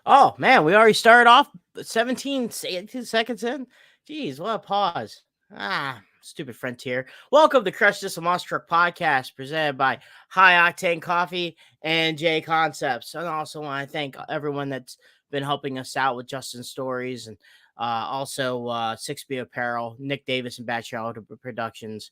Oh man, we already started off 18 seconds in. Jeez, what a pause. Stupid Frontier. Welcome to Crush This a Monster Truck podcast presented by High Octane Coffee and J Concepts. And I also want to thank everyone that's been helping us out with Justin's stories and also 6B Apparel, Nick Davis and Bad Child Productions.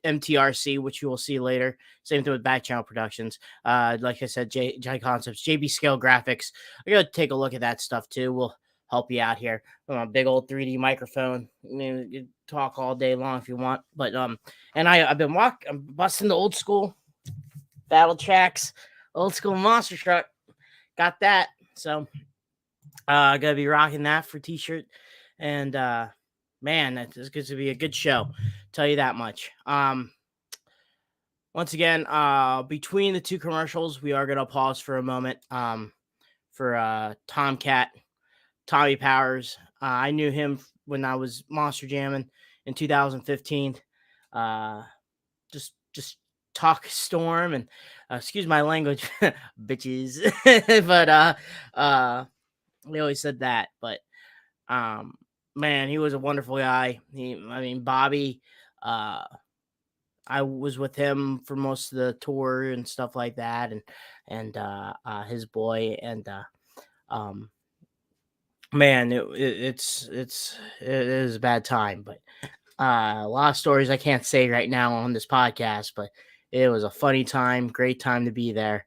MTRC, which you will see later. Same thing with Back Channel Productions. Like I said, J Concepts, JB Scale Graphics. I gotta take a look at that stuff too. We'll help you out here. I'm a big old 3D microphone. You can talk all day long if you want. But and I'm busting the old school battle tracks, old school monster truck. Got that. So gonna be rocking that for t-shirt. And man, that's going to be a good show. Tell you that much. Once again, between the two commercials, we are going to pause for a moment for Tommy Powers. I knew him when I was Monster Jamming in 2015. Just talk storm and excuse my language, bitches. But we always said that. But man, he was a wonderful guy. Bobby, I was with him for most of the tour and stuff like that, and his boy, and man, it is a bad time, but a lot of stories I can't say right now on this podcast, but it was a funny time, great time to be there,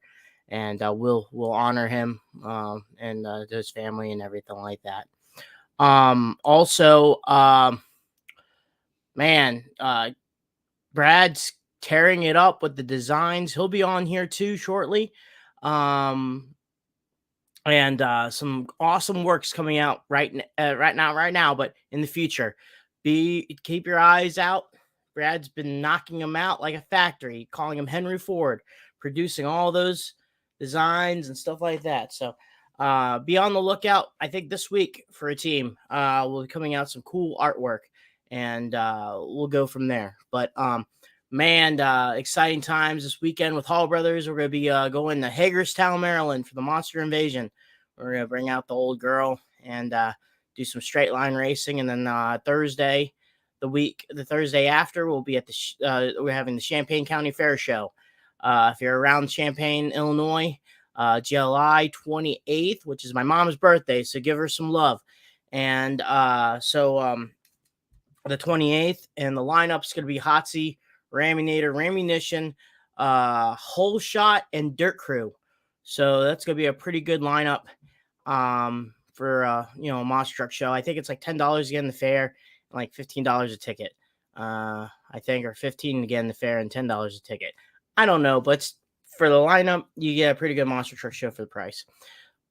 and we'll honor him and his family and everything like that. Brad's tearing it up with the designs. He'll be on here too shortly. And some awesome works coming out right now, but in the future, keep your eyes out. Brad's been knocking them out like a factory, calling him Henry Ford, producing all those designs and stuff like that. So, be on the lookout. I think this week for a team, we'll be coming out some cool artwork, and we'll go from there. But exciting times this weekend with Hall Brothers. We're going to be going to Hagerstown, Maryland for the Monster Invasion. We're going to bring out the old girl and do some straight line racing, and then Thursday, the Thursday after, we'll be at we're having the Champaign County Fair Show. If you're around Champaign, Illinois, July 28th, which is my mom's birthday, so give her some love. And the 28th, and the lineup's going to be Hotsy, Raminator, Rammunition, Whole Shot, and Dirt Crew. So that's going to be a pretty good lineup for a monster truck show. I think it's like $10 to get in the fair, and like $15 a ticket. I think, or $15 to get in the fair and $10 a ticket. I don't know, but for the lineup, you get a pretty good monster truck show for the price.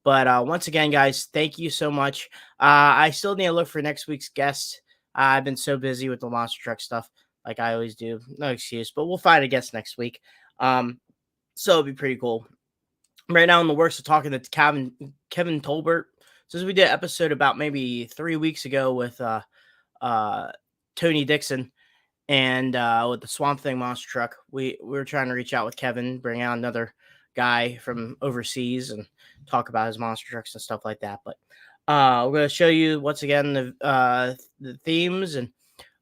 But once again, guys, thank you so much. I still need to look for next week's guest. I've been so busy with the monster truck stuff, like I always do. No excuse, but we'll find a guest next week. So it'll be pretty cool. Right now in the works of talking to Kevin Tolbert. Since we did an episode about maybe 3 weeks ago with Tony Dixon, and with the Swamp Thing monster truck, we were trying to reach out with Kevin, bring out another guy from overseas and talk about his monster trucks and stuff like that. But we're going to show you once again the themes. And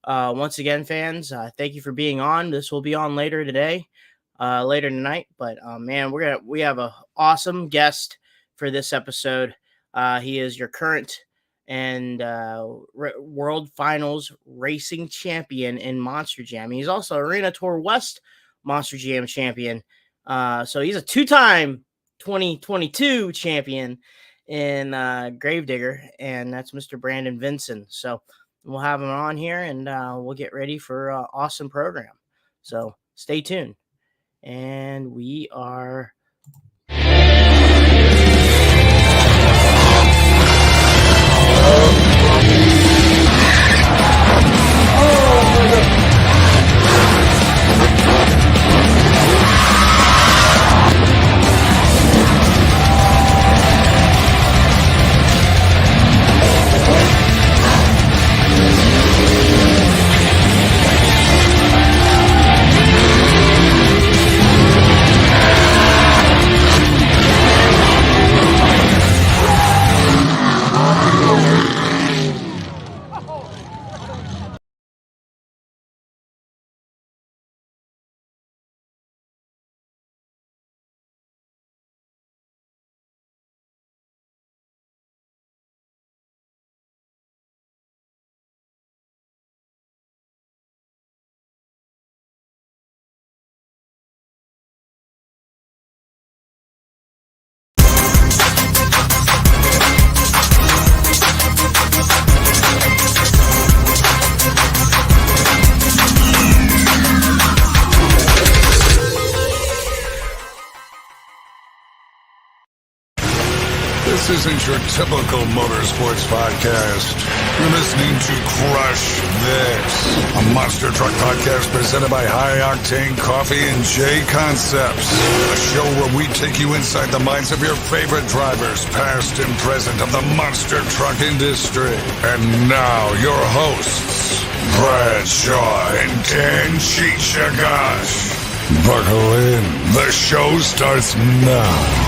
once again, fans, thank you for being on. This will be on later tonight. But man, we have an awesome guest for this episode. He is your current and World Finals racing champion in Monster Jam. He's also Arena Tour West Monster Jam champion. So he's a two-time 2022 champion in Gravedigger, and that's Mr. Brandon Vinson. So we'll have him on here, and we'll get ready for an awesome program. So stay tuned. And we are... This isn't your typical motorsports podcast. You're listening to Crush This, a monster truck podcast presented by High Octane Coffee and J Concepts. A show where we take you inside the minds of your favorite drivers, past and present, of the monster truck industry. And now, your hosts, Brad Shaw and Dan Chichagash. Buckle in. The show starts now.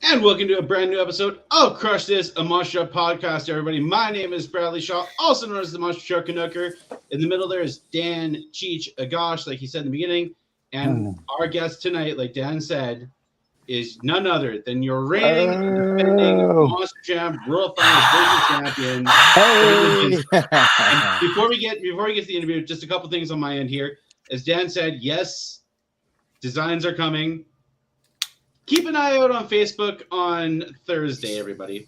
And welcome to a brand new episode of Crush This, a Monster Truck podcast, everybody. My name is Bradley Shaw, also known as the Monster Truck Canucker. In the middle there is Dan Chichagash, like he said in the beginning. And our guest tonight, like Dan said, is none other than your reigning and defending Monster Jam World Finals Division champion. Hey. And before we get to the interview, just a couple things on my end here. As Dan said, yes, designs are coming. Keep an eye out on Facebook on Thursday, everybody.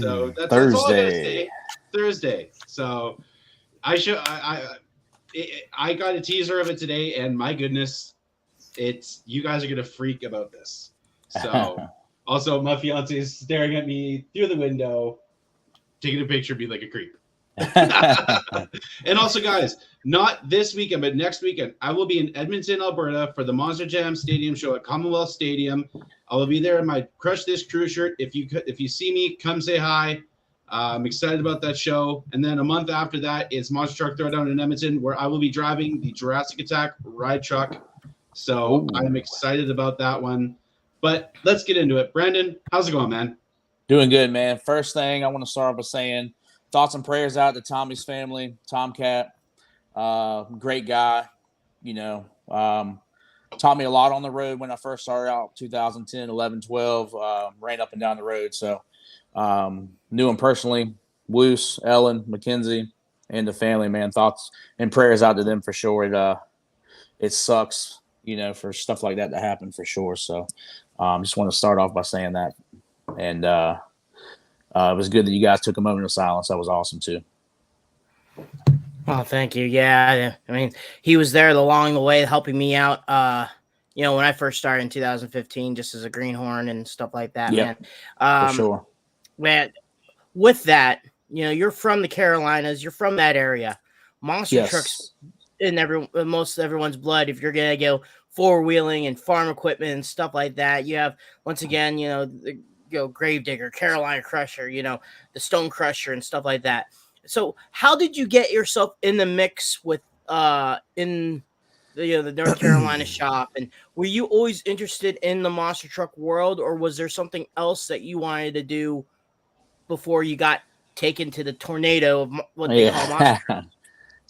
So that's all I gotta say. Thursday. So I got a teaser of it today, and my goodness, you guys are gonna freak about this. So also my fiance is staring at me through the window, taking a picture, be like a creep. And also, guys, not this weekend, but next weekend, I will be in Edmonton, Alberta for the Monster Jam Stadium show at Commonwealth Stadium. I will be there in my Crush This crew shirt. If you see me, come say hi. I'm excited about that show. And then a month after that, it's Monster Truck Throwdown in Edmonton, where I will be driving the Jurassic Attack ride truck. So I'm excited about that one. But let's get into it. Brandon, how's it going, man? Doing good, man. First thing I want to start off by saying thoughts and prayers out to Tommy's family, Tomcat. Great guy, taught me a lot on the road when I first started out, 2010, 11, 12, ran up and down the road. So knew him personally, Woos, Ellen, Mackenzie, and the family, man. Thoughts and prayers out to them for sure. It sucks, for stuff like that to happen for sure. So just want to start off by saying that. And it was good that you guys took a moment of silence. That was awesome too. Oh, thank you. Yeah, I mean, he was there along the way helping me out, when I first started in 2015, just as a greenhorn and stuff like that, man. For sure. Man, with that, you're from the Carolinas. You're from that area. Monster trucks in most everyone's blood. If you're going to go four-wheeling and farm equipment and stuff like that, you have, once again, the Gravedigger, Carolina Crusher, the Stone Crusher and stuff like that. So how did you get yourself in the mix with in the North Carolina shop? And were you always interested in the monster truck world, or was there something else that you wanted to do before you got taken to the tornado of what they call monster truck?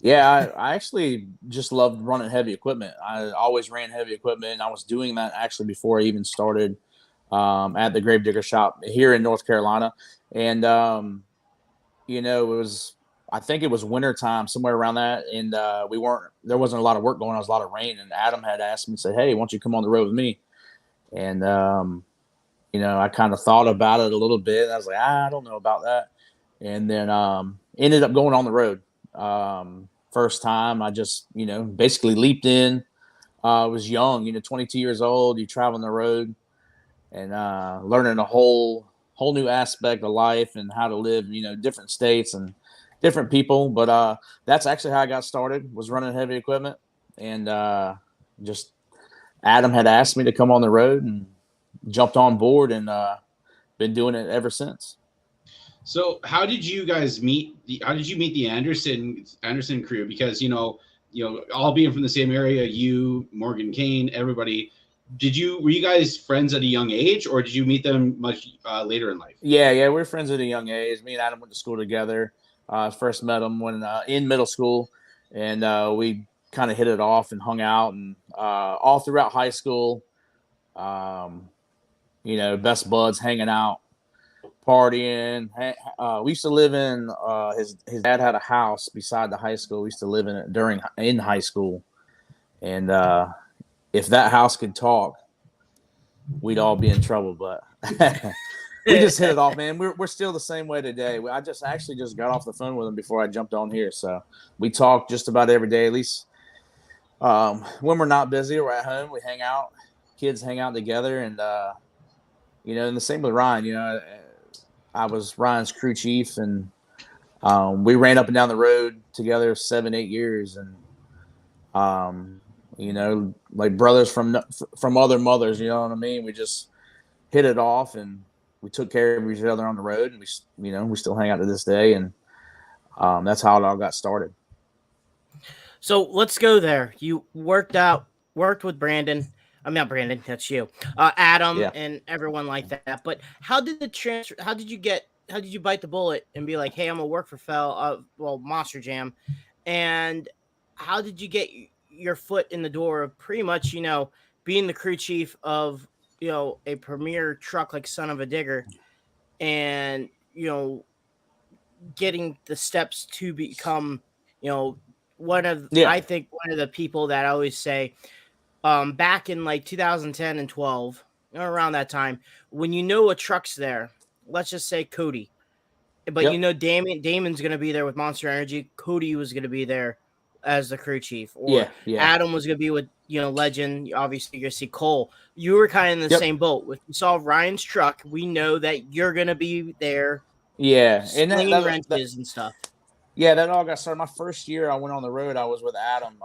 Yeah, I actually just loved running heavy equipment. I always ran heavy equipment. I was doing that actually before I even started at the Gravedigger shop here in North Carolina. And I think it was winter time, somewhere around that. And there wasn't a lot of work going on. There was a lot of rain. And Adam had asked me, said, hey, why don't you come on the road with me? And, I kind of thought about it a little bit. I was like, I don't know about that. And then ended up going on the road. First time I just, basically leaped in. I was young, 22 years old. You travel on the road and learning a whole new aspect of life and how to live, different states and different people. But that's actually how I got started, was running heavy equipment. And just Adam had asked me to come on the road and jumped on board and been doing it ever since. So how did you guys meet the Anderson crew? Because, all being from the same area, you, Morgan Kane, everybody, were you guys friends at a young age, or did you meet them much later in life? Yeah, we were friends at a young age. Me and Adam went to school together. First met him when in middle school, and we kind of hit it off and hung out, and all throughout high school, best buds, hanging out, partying. We used to live in his dad had a house beside the high school. We used to live in it in high school, and if that house could talk, we'd all be in trouble. But we just hit it off, man. We're still the same way today. I just got off the phone with him before I jumped on here, so we talk just about every day, at least when we're not busy or at home. We hang out, kids hang out together, and and the same with Ryan. I was Ryan's crew chief, and we ran up and down the road together 7, 8 years, and like brothers from other mothers. You know what I mean? We just hit it off, and we took care of each other on the road, and we still hang out to this day, and that's how it all got started. So let's go there. You worked with Brandon. I'm not Brandon. That's you, Adam, Yeah. and everyone like that. But how did the transfer? How did you bite the bullet and be like, "Hey, I'm gonna work for Monster Jam," and how did you get your foot in the door of pretty much, being the crew chief of, a premier truck like Son of a Digger, and getting the steps to become, Yeah. I think one of the people that I always say, back in like 2010 and 12, around that time, when a truck's there, let's just say Cody, but Yep. Damon's going to be there with Monster Energy. Cody was going to be there as the crew chief, or Yeah. Yeah. Adam was going to be with, Legend. Obviously, you're going to see Cole. You were kind of in the Yep. same boat. If we saw Ryan's truck, we know that you're going to be there, Yeah. And slinging wrenches and stuff. that all got started. My first year I went on the road, I was with Adam,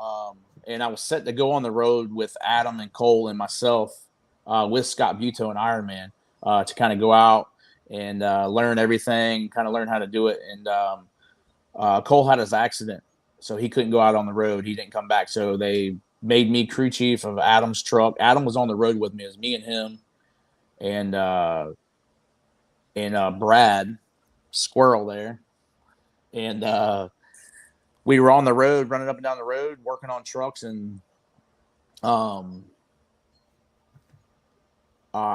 and I was set to go on the road with Adam and Cole and myself, with Scott Buto and Iron Man, to kind of go out and learn everything, kind of learn how to do it. And Cole had his accident, so he couldn't go out on the road. He didn't come back, so they made me crew chief of Adam's truck. Adam was on the road with me. It was me and him, and Brad Squirrel there. And we were on the road, running up and down the road, working on trucks. And I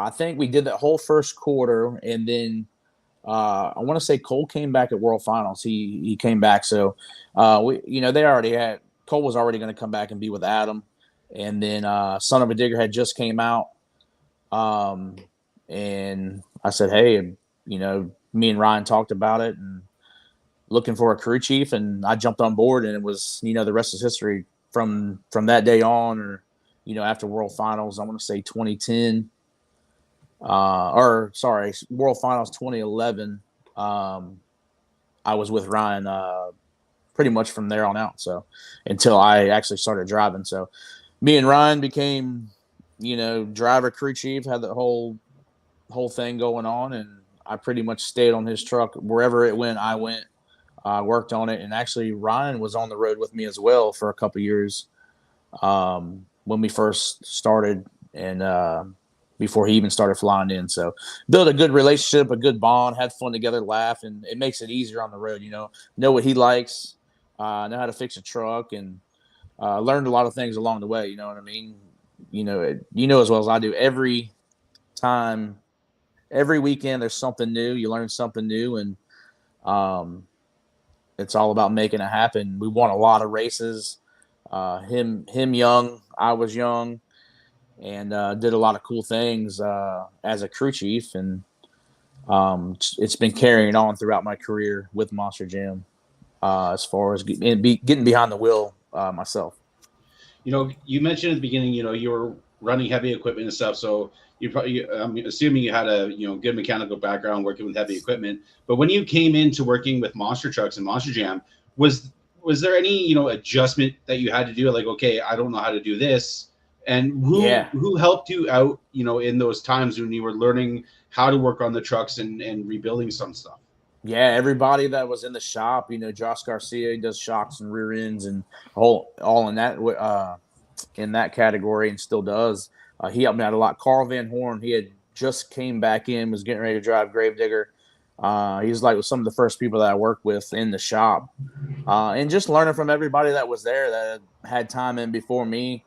think we did that whole first quarter. And then I want to say Cole came back at World Finals. He came back. So, they already had – Cole was already going to come back and be with Adam. And then Son of a Digger had just came out. And I said, hey, me and Ryan talked about it and looking for a crew chief, and I jumped on board, and it was, the rest is history from that day on, or, after World Finals, I want to say 2010, World Finals 2011. I was with Ryan pretty much from there on out. So until I actually started driving. So me and Ryan became, driver crew chief, had the whole thing going on, and I pretty much stayed on his truck. Wherever it went, I went. Worked on it, and actually Ryan was on the road with me as well for a couple years when we first started, and before he even started flying in. So built a good relationship, a good bond, had fun together, laugh, and it makes it easier on the road. Know what he likes, know how to fix a truck, and learned a lot of things along the way. You know what I mean? As well as I do. Every weekend, there's something new. You learn something new, and it's all about making it happen. We won a lot of races. Him young, I was young, and did a lot of cool things as a crew chief. And it's been carrying on throughout my career with Monster Jam, as far as getting behind the wheel myself. You mentioned at the beginning, you were running heavy equipment and stuff. So I'm assuming you had a good mechanical background working with heavy equipment. But when you came into working with monster trucks and Monster Jam, was there any adjustment that you had to do? Like, okay, I don't know how to do this, and who helped you out? In those times when you were learning how to work on the trucks and rebuilding some stuff. Yeah, everybody that was in the shop, Josh Garcia, he does shocks and rear ends and all in that category, and still does. He helped me out a lot. Carl Van Horn, he had just came back in, was getting ready to drive Gravedigger. He's like some of the first people that I worked with in the shop. And just learning from everybody that was there that had time in before me.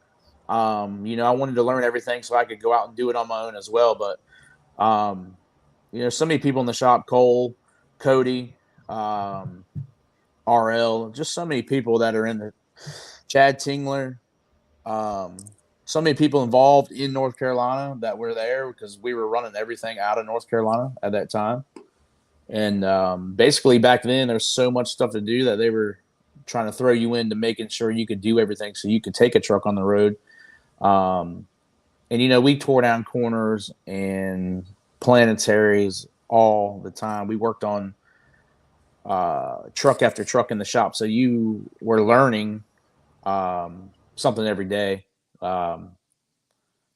I wanted to learn everything so I could go out and do it on my own as well. But, so many people in the shop, Cole, Cody, RL, just so many people that are in the Chad Tingler, so many people involved in North Carolina that were there because we were running everything out of North Carolina at that time. And basically back then there's so much stuff to do that they were trying to throw you into making sure you could do everything so you could take a truck on the road. And we tore down corners and planetaries all the time. We worked on truck after truck in the shop, so you were learning something every day. There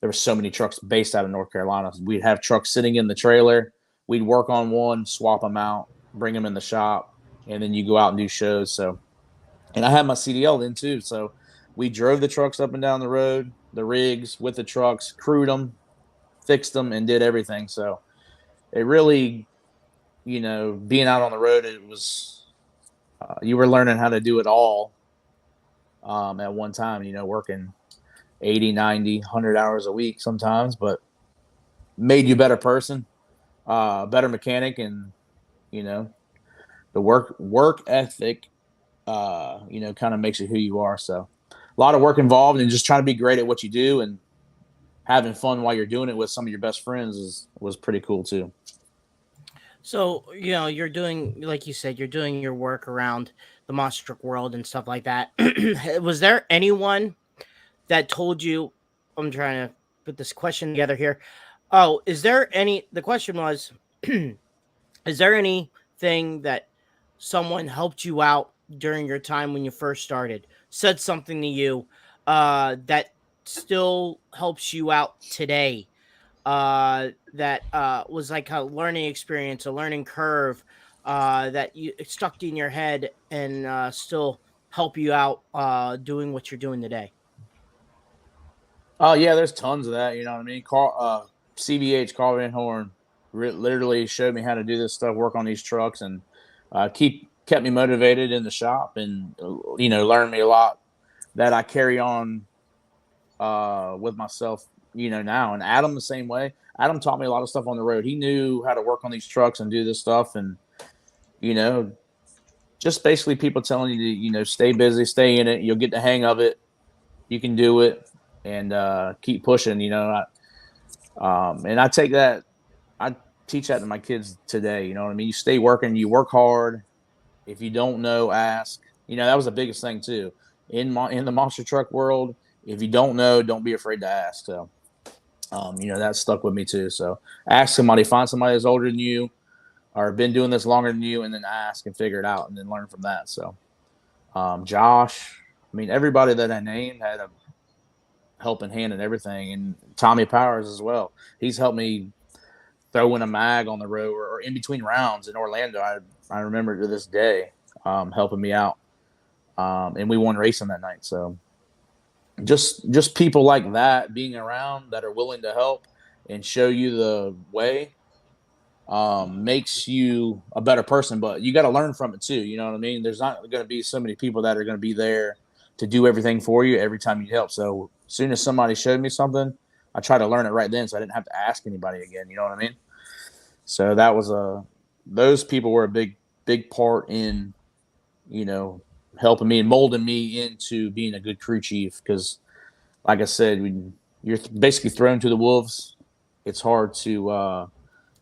were so many trucks based out of North Carolina. We'd have trucks sitting in the trailer. We'd work on one, swap them out, bring them in the shop, and then you go out and do shows. So, and I had my CDL then too. So we drove the trucks up and down the road, the rigs with the trucks, crewed them, fixed them, and did everything. So it really, being out on the road, it was you were learning how to do it all at one time. Working 80, 90, 100 hours a week sometimes, but made you a better person, better mechanic, and the work ethic, kind of makes you who you are. So a lot of work involved, and just trying to be great at what you do and having fun while you're doing it with some of your best friends was pretty cool too. So, you're doing, like you said, you're doing your work around the monster truck world and stuff like that. Was there anyone that told you, I'm trying to put this question together here. Oh, the question was, is there anything that someone helped you out during your time when you first started, said something to you, that still helps you out today? That was like a learning experience, a learning curve, that you it stuck in your head and still help you out doing what you're doing today? Oh yeah, there's tons of that. You know what I mean? CBH, Carl Van Horn, literally showed me how to do this stuff, work on these trucks, and kept me motivated in the shop, and learned me a lot that I carry on with myself. Now, and Adam the same way. Adam taught me a lot of stuff on the road. He knew how to work on these trucks and do this stuff, and you know, just basically people telling you to stay busy, stay in it. You'll get the hang of it. You can do it, and keep pushing. And I take that. I teach that to my kids today. You know what I mean? You stay working. You work hard. If you don't know, ask. That was the biggest thing too in the monster truck world. If you don't know, don't be afraid to ask. So, that stuck with me too. So ask somebody, find somebody that's older than you or been doing this longer than you, and then ask and figure it out and then learn from that. So, Josh, everybody that I named had a helping hand in everything, and Tommy Powers as well. He's helped me throw in a mag on the road or in between rounds in Orlando. I remember to this day, helping me out. And we won racing that night. So just people like that being around that are willing to help and show you the way, makes you a better person. But you got to learn from it too. You know what I mean? There's not going to be so many people that are going to be there to do everything for you every time you help. So as soon as somebody showed me something, I tried to learn it right then, so I didn't have to ask anybody again. You know what I mean? So that was those people were a big part in, helping me and molding me into being a good crew chief. Because, like I said, when you're basically thrown to the wolves, it's hard to.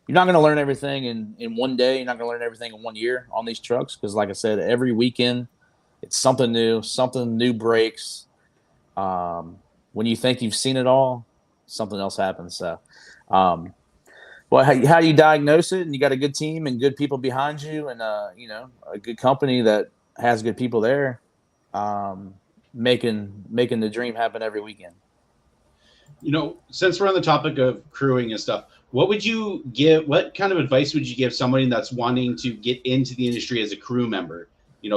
You're not going to learn everything in one day. You're not going to learn everything in 1 year on these trucks. Because, like I said, every weekend it's something new breaks. When you think you've seen it all, something else happens. So, well, how do you diagnose it? And you got a good team and good people behind you, and a good company that has good people there, making the dream happen every weekend. Since we're on the topic of crewing and stuff, what kind of advice would you give somebody that's wanting to get into the industry as a crew member?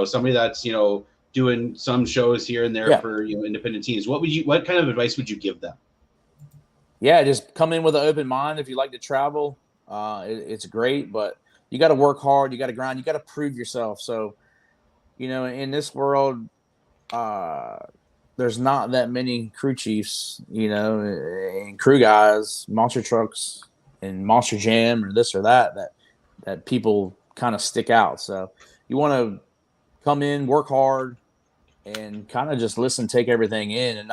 Somebody that's doing some shows here and there for independent teams. What kind of advice would you give them? Yeah, just come in with an open mind. If you like to travel, it's great, but you got to work hard. You got to grind. You got to prove yourself. So, in this world, there's not that many crew chiefs, and crew guys, monster trucks, and monster jam or this or that people kind of stick out. So you want to come in, work hard, and kind of just listen, take everything in, and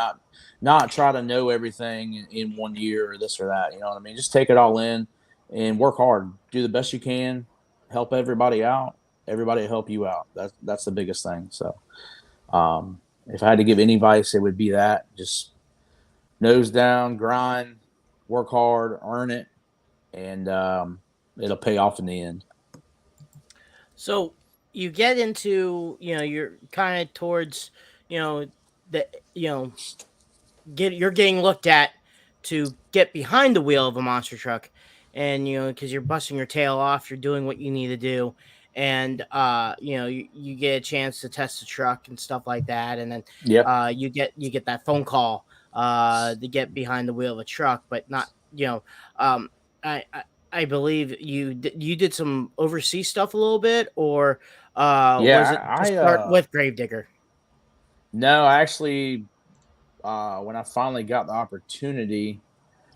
not try to know everything in 1 year or this or that. You know what I mean? Just take it all in and work hard. Do the best you can. Help everybody out. Everybody will help you out. That's the biggest thing. So, if I had to give any advice, it would be that. Just nose down, grind, work hard, earn it, and it'll pay off in the end. So you get into, you're kind of towards, you know, the, you're getting looked at to get behind the wheel of a monster truck, and because you're busting your tail off, you're doing what you need to do, and you get a chance to test the truck and stuff like that, and then Yep. you get that phone call to get behind the wheel of a truck, but not um I, I I believe you did some overseas stuff a little bit, or was Yeah, it to start I with Gravedigger? no, I actually when I finally got the opportunity.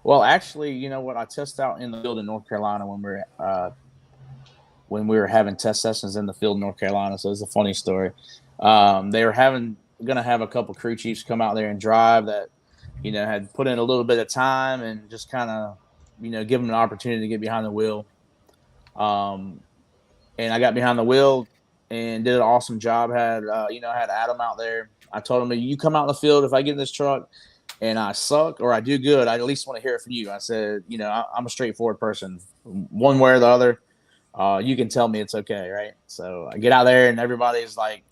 Well, actually, you know what? I tested out in the field in North Carolina when we were having test sessions in the field in North Carolina. So it's a funny story. They were gonna have a couple crew chiefs come out there and drive that, had put in a little bit of time and just kind of, give them an opportunity to get behind the wheel. Um, and I got behind the wheel and did an awesome job. Had Adam out there. I told him, you come out in the field. If I get in this truck and I suck or I do good, I at least want to hear it from you. I said, I'm a straightforward person, one way or the other. You can tell me it's okay, right? So I get out there and everybody's like,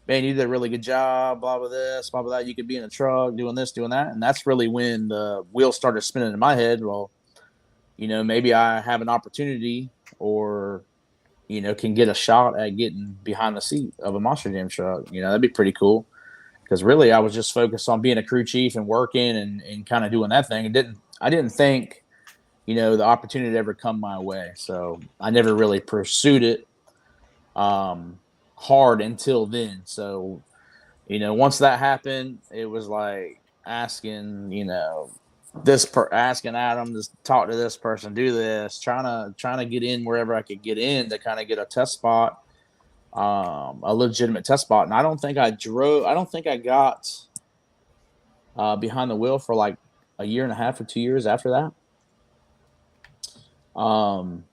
man, you did a really good job, blah, blah, this, blah, blah, that. You could be in a truck doing this, doing that. And that's really when the wheels started spinning in my head. Well, maybe I have an opportunity or, can get a shot at getting behind the seat of a Monster Jam truck. That'd be pretty cool. Because really, I was just focused on being a crew chief and working and kind of doing that thing. I didn't think, the opportunity to ever come my way. So I never really pursued it hard until then. So, once that happened, it was like asking, asking Adam to talk to this person, do this, trying to get in wherever I could get in to kind of get a test spot, a legitimate test spot. And I don't think I got behind the wheel for like a year and a half or 2 years after that. I'm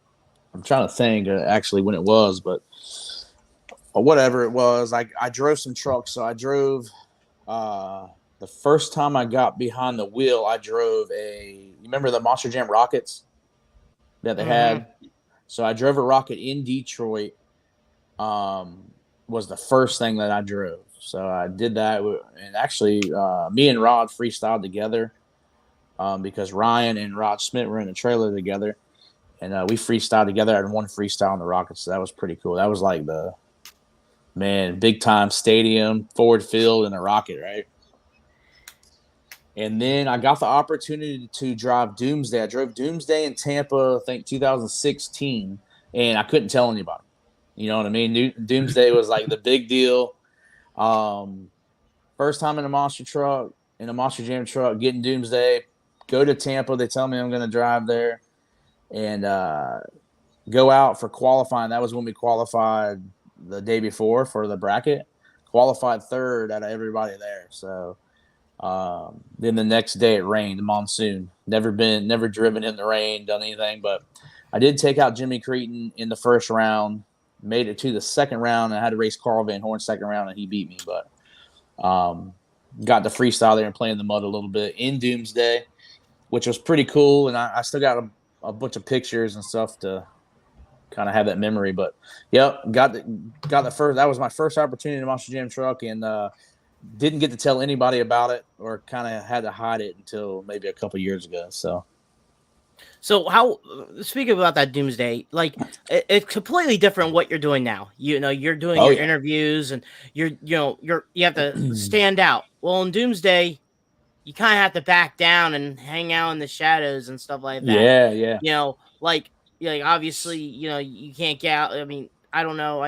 trying to think actually when it was, but whatever it was, I drove some trucks. So I drove the first time I got behind the wheel, I drove you remember the Monster Jam rockets that they had? So I drove a rocket in Detroit. Was the first thing that I drove. So I did that. And actually, me and Rod freestyled together because Ryan and Rod Smith were in a trailer together. And we freestyled together. I had one freestyle on the rockets. So that was pretty cool. That was like big time stadium, Ford Field, and a rocket, right? And then I got the opportunity to drive Doomsday. I drove Doomsday in Tampa, I think 2016, and I couldn't tell anybody. You know what I mean? Doomsday was like the big deal. First time in a Monster Jam truck, getting Doomsday. Go to Tampa. They tell me I'm going to drive there and go out for qualifying. That was when we qualified the day before for the bracket. Qualified third out of everybody there. So then the next day it rained, monsoon. Never driven in the rain, done anything. But I did take out Jimmy Cretin in the first round. Made it to the second round, and I had to race Carl Van Horn second round, and he beat me. But got to freestyle there and play in the mud a little bit in Doomsday, which was pretty cool. And I still got a bunch of pictures and stuff to kind of have that memory. But yep, got the first. That was my first opportunity in a Monster Jam truck, and didn't get to tell anybody about it, or kind of had to hide it until maybe a couple years ago. So how, speaking about that Doomsday, like it's completely different what you're doing now. You're doing your interviews and you have to stand out. Well, in Doomsday, you kind of have to back down and hang out in the shadows and stuff like that. Yeah. Like obviously, you can't get out. I mean, I don't know.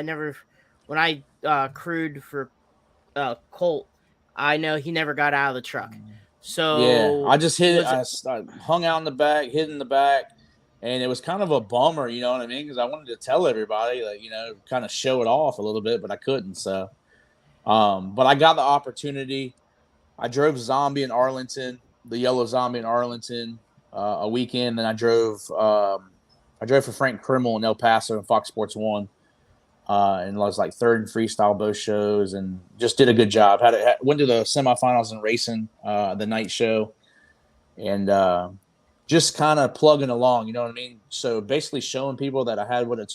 When I crewed for Colt, I know he never got out of the truck. So yeah, I just hit it. I hung out in the back, hid in the back, and it was kind of a bummer, you know what I mean? Because I wanted to tell everybody, like, kind of show it off a little bit, but I couldn't. So, but I got the opportunity. I drove Zombie in Arlington, the yellow Zombie in Arlington, a weekend. Then I drove for Frank Krimmel in El Paso and Fox Sports 1. And I was like third in freestyle both shows, and just did a good job. Went to the semifinals in racing, the night show. and just kind of plugging along. You know what I mean? So basically, showing people that I had what it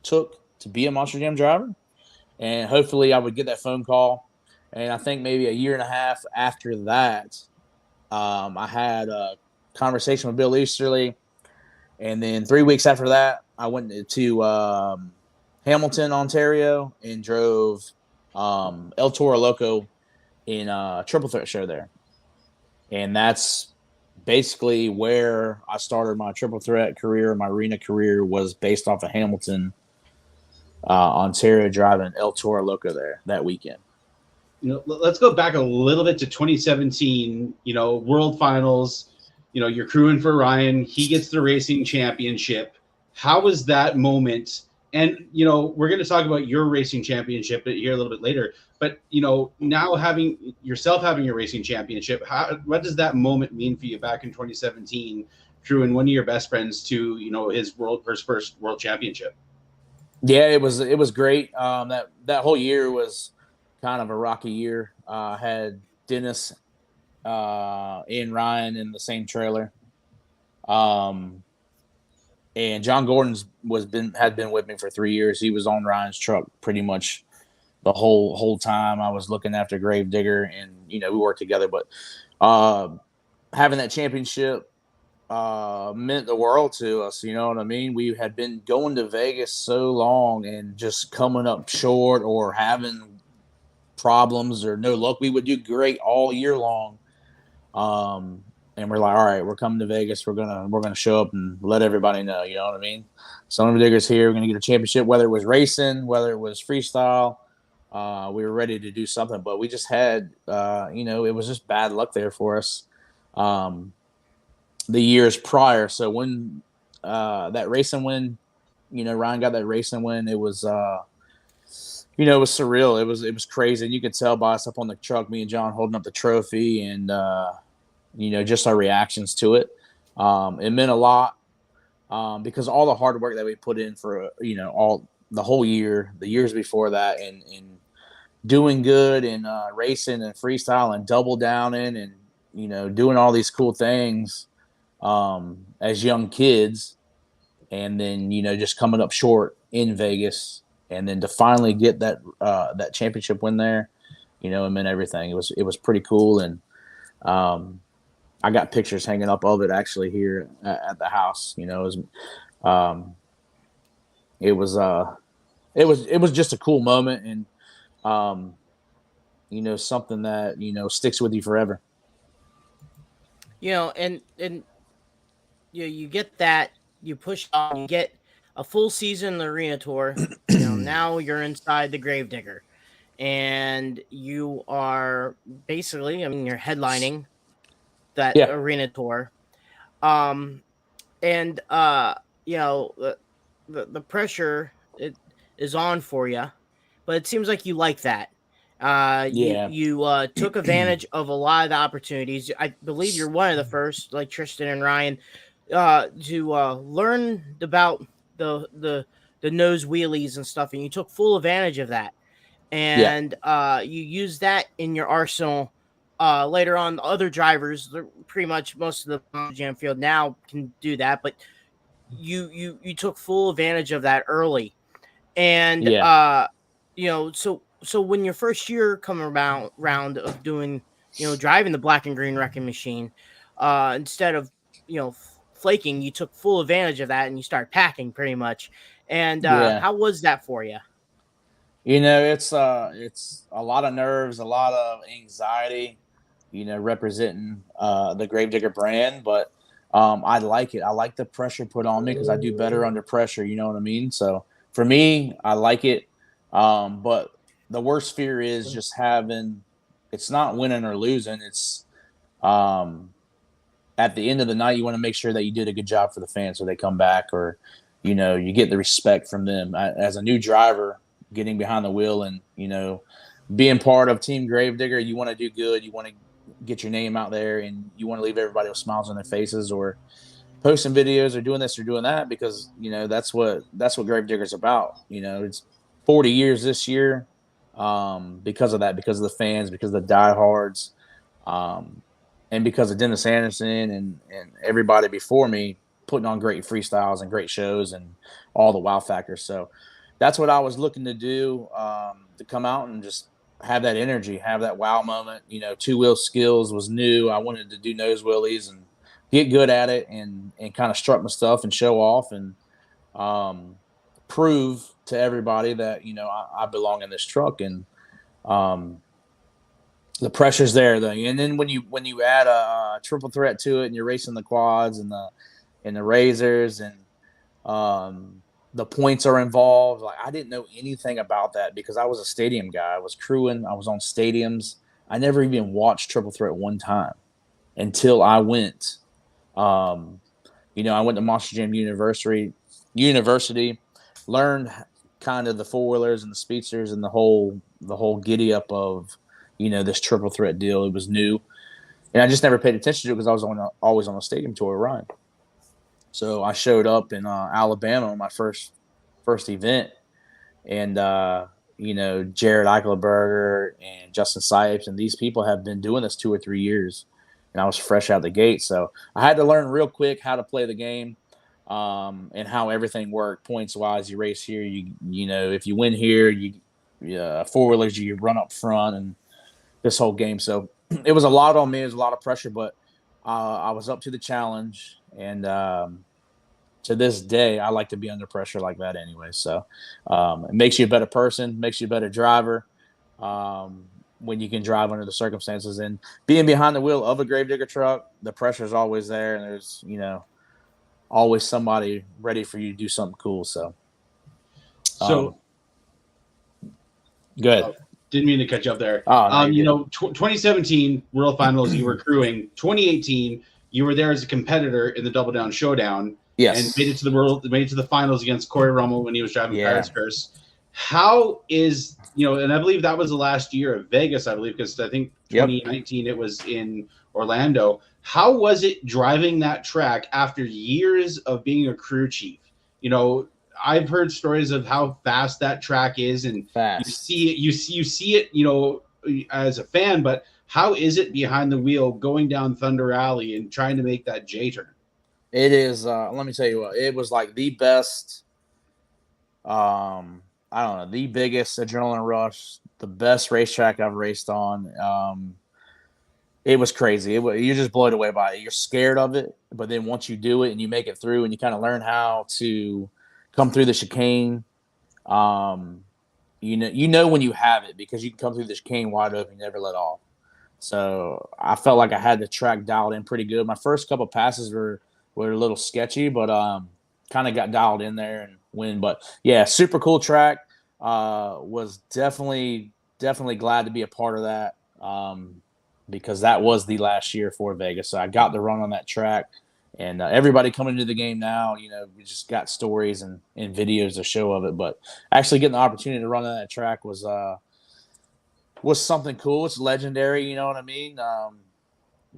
took to be a Monster Jam driver, and hopefully, I would get that phone call. And I think maybe a year and a half after that, I had a conversation with Bill Easterly, and then 3 weeks after that, I went to Hamilton, Ontario, and drove El Toro Loco in a triple threat show there. And that's basically where I started my triple threat career. My arena career was based off of Hamilton, Ontario, driving El Toro Loco there that weekend. Let's go back a little bit to 2017, World Finals. You're crewing for Ryan. He gets the racing championship. How was that moment? And, we're going to talk about your racing championship here a little bit later. But, now having your racing championship, what does that moment mean for you back in 2017, crewing one of your best friends to, his first world championship? Yeah, it was great. That whole year was kind of a rocky year. Had Dennis and Ryan in the same trailer. And John Gordon's had been with me for 3 years. He was on Ryan's truck pretty much the whole time. I was looking after Gravedigger, and we worked together. But having that championship meant the world to us. You know what I mean? We had been going to Vegas so long and just coming up short or having problems or no luck. We would do great all year long. And we're like, all right, we're coming to Vegas. We're gonna show up and let everybody know. You know what I mean? Son of a Digger's here. We're gonna get a championship, whether it was racing, whether it was freestyle. We were ready to do something, but we just had, it was just bad luck there for us the years prior. So when that racing win, Ryan got that racing win, it was, it was surreal. It was crazy. And you could tell by us up on the truck, me and John holding up the trophy and, just our reactions to it. It meant a lot because all the hard work that we put in for, all the whole year, the years before that, and doing good and racing and freestyle and double downing and, doing all these cool things as young kids. And then, just coming up short in Vegas. And then to finally get that championship win there, it meant everything. It was pretty cool. And I got pictures hanging up of it actually here at the house. It was just a cool moment, and something that sticks with you forever. And you get that, you push on, you get a full season in the arena tour. Now you're inside the Gravedigger, and you are basically, you're headlining that arena tour. The pressure is on for you, but it seems like you like that. You took advantage of a lot of the opportunities. I believe you're one of the first, like Tristan and Ryan, to learn about the nose wheelies and stuff, and you took full advantage of that. And you use that in your arsenal. Later on, other drivers, pretty much most of the jam field now can do that, but you took full advantage of that early. And so when your first year come round of doing, driving the black and green wrecking machine, instead of flaking, you took full advantage of that and you started packing pretty much. And how was that for you? It's a lot of nerves, a lot of anxiety, representing the Gravedigger brand, but I like it. I like the pressure put on me because I do better under pressure. You know what I mean? So for me, I like it. But the worst fear is just it's not winning or losing. It's at the end of the night, you want to make sure that you did a good job for the fans so they come back, or, you get the respect from them. As a new driver, getting behind the wheel and, being part of Team Gravedigger, you want to do good. You want to get your name out there, and you want to leave everybody with smiles on their faces, or posting videos or doing this or doing that, because, that's what Gravedigger's about. It's 40 years this year because of that, because of the fans, because of the diehards. and because of Dennis Anderson and everybody before me putting on great freestyles and great shows and all the wow factors. So that's what I was looking to do, to come out and just have that energy, have that wow moment. You know, two wheel skills was new. I wanted to do nose wheelies and get good at it and kind of strut my stuff and show off and um, prove to everybody that, you know, I belong in this truck. And um, the pressure's there though. And then when you add a triple threat to it and you're racing the quads and the razors and the points are involved. Like I didn't know anything about that because I was a stadium guy. I was crewing. I was on stadiums. I never even watched triple threat one time until I went. Um, you know, I went to Monster Jam University, learned kind of the four wheelers and the speedsters and the whole giddy up of, you know, this triple threat deal. It was new, and I just never paid attention to it because I was always on a stadium tour run. So I showed up in Alabama on my first event, and you know, Jared Eichelberger and Justin Sipes and these people have been doing this 2 or 3 years, and I was fresh out the gate, so I had to learn real quick how to play the game, and how everything worked points wise. You race here, you know, if you win here, four wheelers you run up front, and this whole game. So it was a lot on me. It was a lot of pressure, but I was up to the challenge, and to this day, I like to be under pressure like that anyway. So it makes you a better person, makes you a better driver, when you can drive under the circumstances. And being behind the wheel of a gravedigger truck, the pressure is always there, and there's, you know, always somebody ready for you to do something cool. So, So good. didn't mean to catch you up there. Oh, no, You know, 2017 World Finals, you were crewing. 2018, you were there as a competitor in the Double Down Showdown. Yes. And made it to the finals against Corey Rummel when he was driving Yeah. Pirates Curse. How is, you know, and I believe that was the last year of Vegas, I believe, because I think 2019 it was in Orlando. How was it driving that track after years of being a crew chief? You know, I've heard stories of how fast that track is, and Fast. you see it, you know, as a fan. But how is it behind the wheel going down Thunder Alley and trying to make that J turn? It is. Let me tell you what. It was like the best. I don't know, the biggest adrenaline rush, the best racetrack I've raced on. It was crazy. You're just blown away by it. You're scared of it, but then once you do it and you make it through, and you kind of learn how to come through the chicane, you know when you have it because you can come through the chicane wide open, you never let off. So I felt like I had the track dialed in pretty good. My first couple passes were a little sketchy, but kind of got dialed in there and win. But yeah, super cool track. Was definitely glad to be a part of that, because that was the last year for Vegas. So I got to run on that track, and everybody coming into the game now, you know, we just got stories and videos to show of it. But actually getting the opportunity to run on that track was something cool. It's legendary, you know what I mean?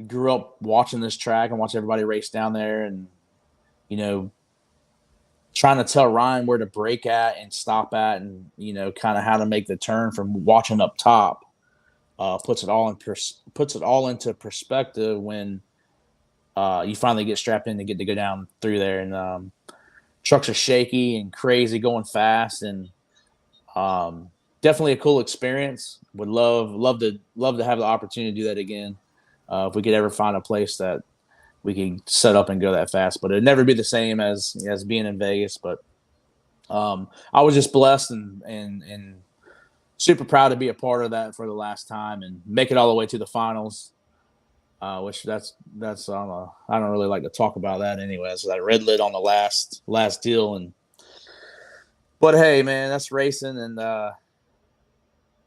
Grew up watching this track and watch everybody race down there, and you know, trying to tell Ryan where to brake at and stop at, and you know, kind of how to make the turn from watching up top. Puts it all into perspective when you finally get strapped in to get to go down through there. And trucks are shaky and crazy, going fast, and definitely a cool experience. Would love to have the opportunity to do that again. If we could ever find a place that we could set up and go that fast, but it'd never be the same as being in Vegas. But I was just blessed and super proud to be a part of that for the last time and make it all the way to the finals. Which that's I don't really like to talk about that anyway. So that red lid on the last deal, but hey, man, that's racing, and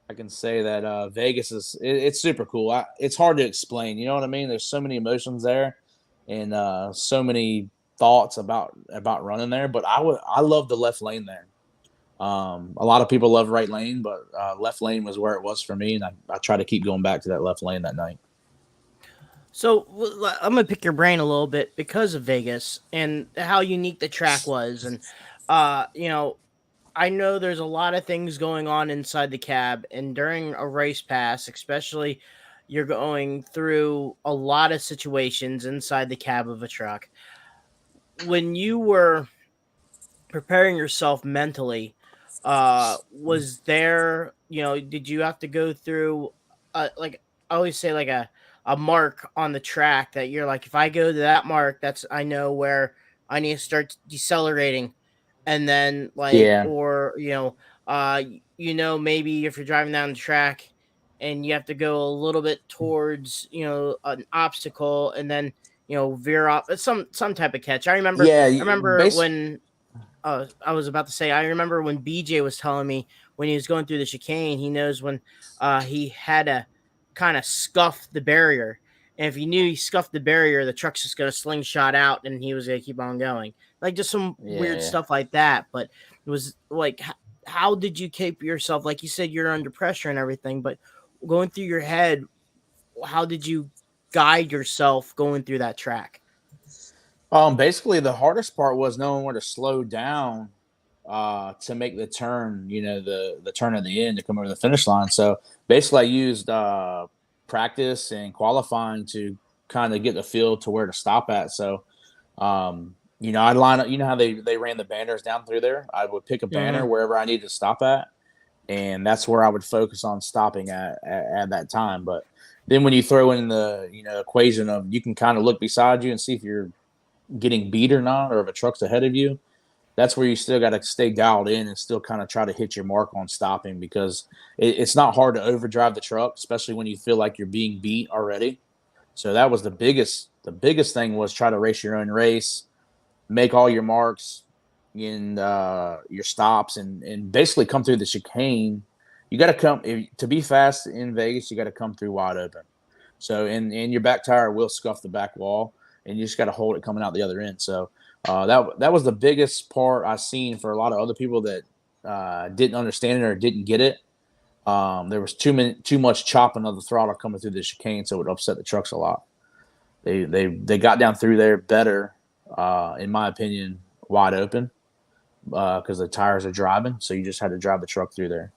I can say that Vegas it's super cool. It's hard to explain. You know what I mean? There's so many emotions there, and so many thoughts about running there. But I love the left lane there. A lot of people love right lane, but left lane was where it was for me, and I try to keep going back to that left lane that night. So I'm gonna pick your brain a little bit because of Vegas and how unique the track was, and you know, I know there's a lot of things going on inside the cab, and during a race pass, especially, you're going through a lot of situations inside the cab of a truck. When you were preparing yourself mentally, was there, did you have to go through, like I always say, like a mark on the track that you're like, if I go to that mark, that's, I know where I need to start decelerating. And then, like, Yeah. or, maybe if you're driving down the track and you have to go a little bit towards, an obstacle, and then, veer off some type of catch. Yeah. I remember when, I was about to say, I remember when BJ was telling me when he was going through the chicane, he knows when he had to kind of scuff the barrier. And if he knew he scuffed the barrier, the truck's just going to slingshot out and he was going to keep on going. Like just some weird Yeah. stuff like that. But it was like, how did you keep yourself? Like you said, you're under pressure and everything, but going through your head, how did you guide yourself going through that track? Basically the hardest part was knowing where to slow down to make the turn, the turn at the end to come over the finish line. So basically I used practice and qualifying to kind of get the feel to where to stop at. So I'd line up, how they ran the banners down through there. I would pick a banner Mm-hmm. wherever I needed to stop at, and that's where I would focus on stopping at that time. But then when you throw in the equation of, you can kind of look beside you and see if you're getting beat or not, or if a truck's ahead of you, that's where you still got to stay dialed in and still kind of try to hit your mark on stopping, because it's not hard to overdrive the truck, especially when you feel like you're being beat already. So that was the biggest thing, was try to race your own race, make all your marks in your stops, and basically come through the chicane. You got to to be fast in Vegas. You got to come through wide open. So and your back tire will scuff the back wall, and you just got to hold it coming out the other end. So that was the biggest part I seen for a lot of other people that didn't understand it or didn't get it. There was too much chopping of the throttle coming through the chicane, so it would upset the trucks a lot. They got down through there better, in my opinion, wide open, because the tires are driving. So you just had to drive the truck through there.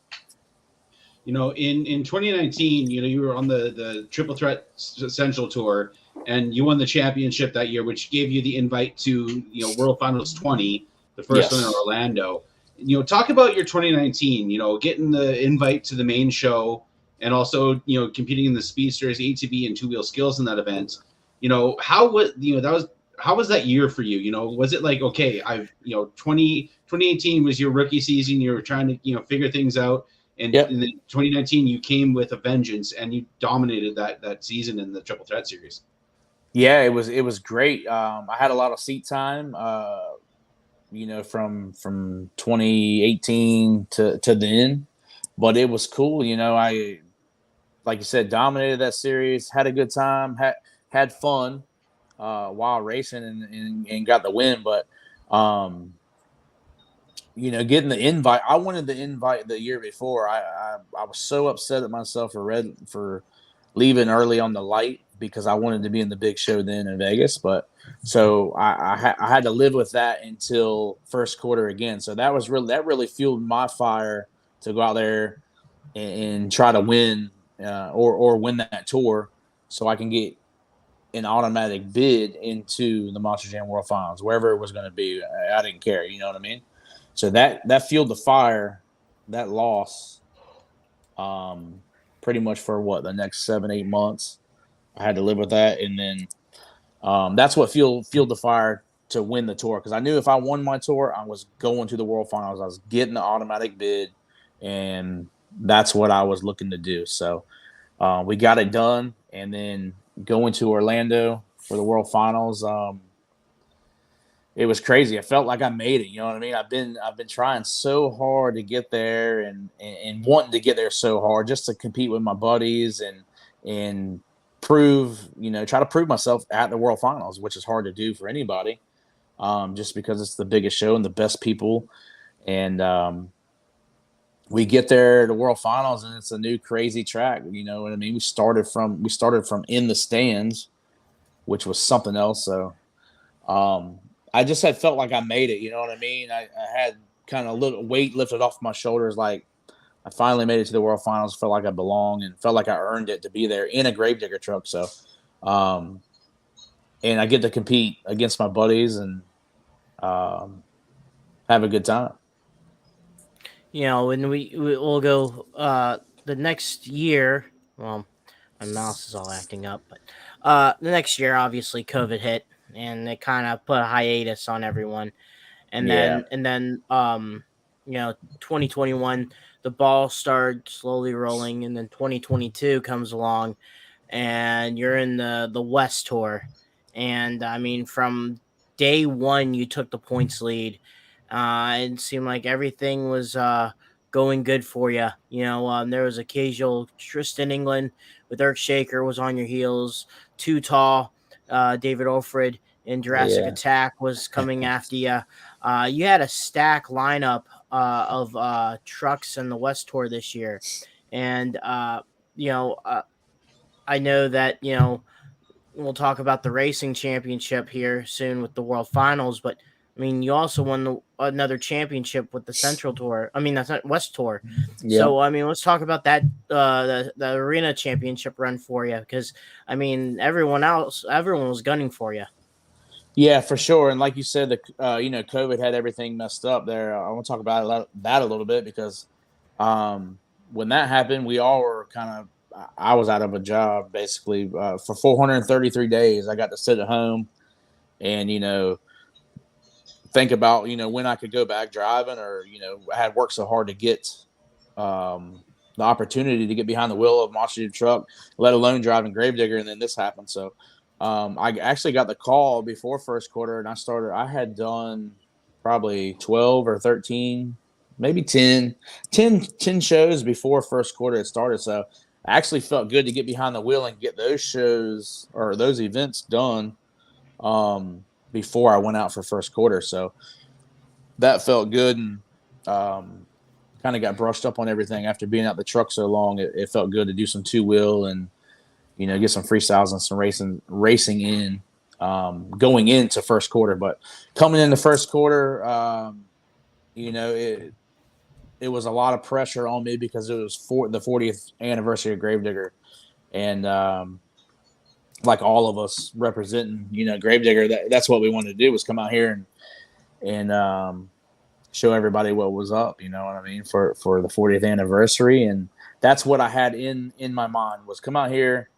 In 2019, you were on the Triple Threat Central Tour, and you won the championship that year, which gave you the invite to World Finals 20, the first one in Orlando. Talk about your 2019. Getting the invite to the main show, and also competing in the Speedsters, ATV, and two wheel skills in that event. How was that year for you? Was it like, okay, 2018 was your rookie season, you were trying to figure things out. And in 2019, you came with a vengeance, and you dominated that season in the Triple Threat Series. Yeah, it was great. I had a lot of seat time, from 2018 to then, but it was cool. I, like you said, dominated that series, had a good time, had fun while racing, and got the win. But getting the invite, I wanted the invite the year before. I was so upset at myself for leaving early on the light, because I wanted to be in the big show then in Vegas. But so I had to live with that until first quarter again. So that really fueled my fire to go out there and try to win, or win that tour, so I can get an automatic bid into the Monster Jam World Finals, wherever it was going to be. I didn't care. You know what I mean? So that fueled the fire, that loss, pretty much for the next 7-8 months. I had to live with that, and then that's what fueled the fire to win the tour, because I knew if I won my tour, I was going to the World Finals. I was getting the automatic bid, and that's what I was looking to do. So we got it done, and then going to Orlando for the World Finals. It was crazy. I felt like I made it. You know what I mean? I've been trying so hard to get there, and wanting to get there so hard, just to compete with my buddies and try to prove myself at the World Finals, which is hard to do for anybody, just because it's the biggest show and the best people. And we get there to World Finals, and it's a new crazy track. You know what I mean? We started from in the stands, which was something else. So I just had felt like I made it. You know what I mean? I had kind of a little weight lifted off my shoulders, like I finally made it to the World Finals. Felt like I belonged and felt like I earned it to be there in a Gravedigger truck. So, and I get to compete against my buddies and have a good time. When we'll go the next year. Well, my mouse is all acting up, but the next year, obviously, COVID hit, and it kind of put a hiatus on everyone. And Yeah, then 2021, the ball started slowly rolling, and then 2022 comes along, and you're in the West Tour, and I mean from day one you took the points lead. It seemed like everything was going good for you. There was occasional Tristan England with Eric Shaker was on your heels. Too Tall, David Alfred in Jurassic yeah, Attack was coming after you. You had a stack lineup of trucks in the West Tour this year, and you know. Uh, I know that, we'll talk about the racing championship here soon with the world finals, but I mean, you also won another championship with the Central Tour. I mean, that's not West Tour. yeah. So, I mean, let's talk about that, the arena championship run for you. Because, I mean, everyone was gunning for you. Yeah, for sure. And like you said, COVID had everything messed up there. I want to talk about that a little bit because when that happened, we all were kind of. I was out of a job basically for 433 days. I got to sit at home and think about when I could go back driving, or I had worked so hard to get the opportunity to get behind the wheel of a monster truck, let alone driving Gravedigger, and then this happened. So I actually got the call before first quarter, and I had done probably 12 or 13, maybe 10 shows before first quarter had started. So I actually felt good to get behind the wheel and get those shows or those events done before I went out for first quarter. So that felt good, and kind of got brushed up on everything after being out the truck so long. It felt good to do some two wheel and get some freestyles and some racing in going into first quarter. But coming into first quarter, it was a lot of pressure on me because it was for the 40th anniversary of Gravedigger, and like all of us representing Gravedigger, that's what we wanted to do, was come out here and show everybody what was up, you know what I mean, for the 40th anniversary. And that's what I had in my mind, was come out here,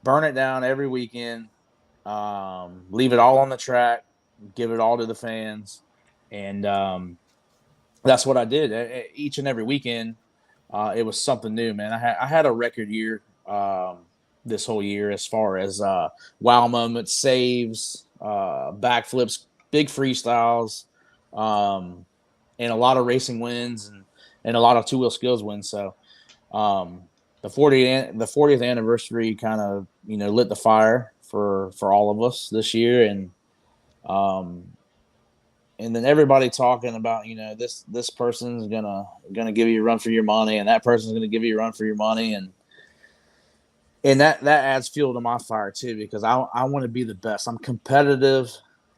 burn it down every weekend, leave it all on the track, give it all to the fans. And that's what I did each and every weekend. It was something new, man. I had a record year this whole year as far as wow moments, saves, backflips, big freestyles, and a lot of racing wins and a lot of two-wheel skills wins. So the 40th anniversary kind of lit the fire for all of us this year. And then everybody talking about this person's gonna give you a run for your money, and that person's gonna give you a run for your money, and that adds fuel to my fire too, because I want to be the best. I'm competitive,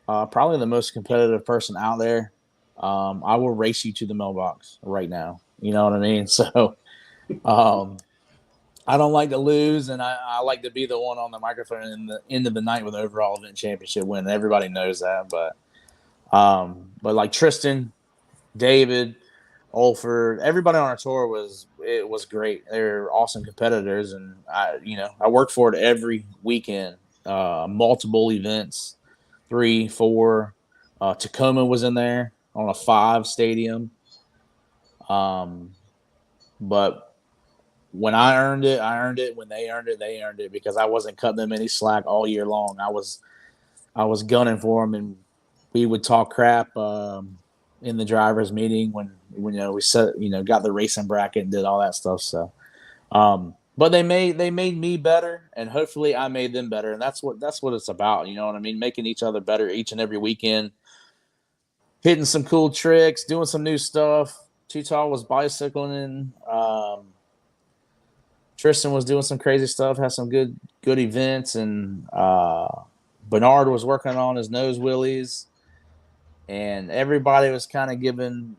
probably the most competitive person out there. I will race you to the mailbox right now. You know what I mean? So I don't like to lose, and I like to be the one on the microphone in the end of the night with the overall event championship win. Everybody knows that, but like Tristan, David, Olford, everybody on our tour was great. They're awesome competitors, and I worked for it every weekend, multiple events, 3, 4. Tacoma was in there on a 5 stadium. But when I earned it, I earned it. When they earned it, they earned it, because I wasn't cutting them any slack all year long. I was gunning for them, and we would talk crap in the drivers' meeting when we set got the racing bracket and did all that stuff. So, but they made me better, and hopefully I made them better, and that's what it's about. You know what I mean? Making each other better each and every weekend, hitting some cool tricks, doing some new stuff. Too Tall was bicycling. Tristan was doing some crazy stuff, had some good events, and Bernard was working on his nose wheelies, and everybody was kind of giving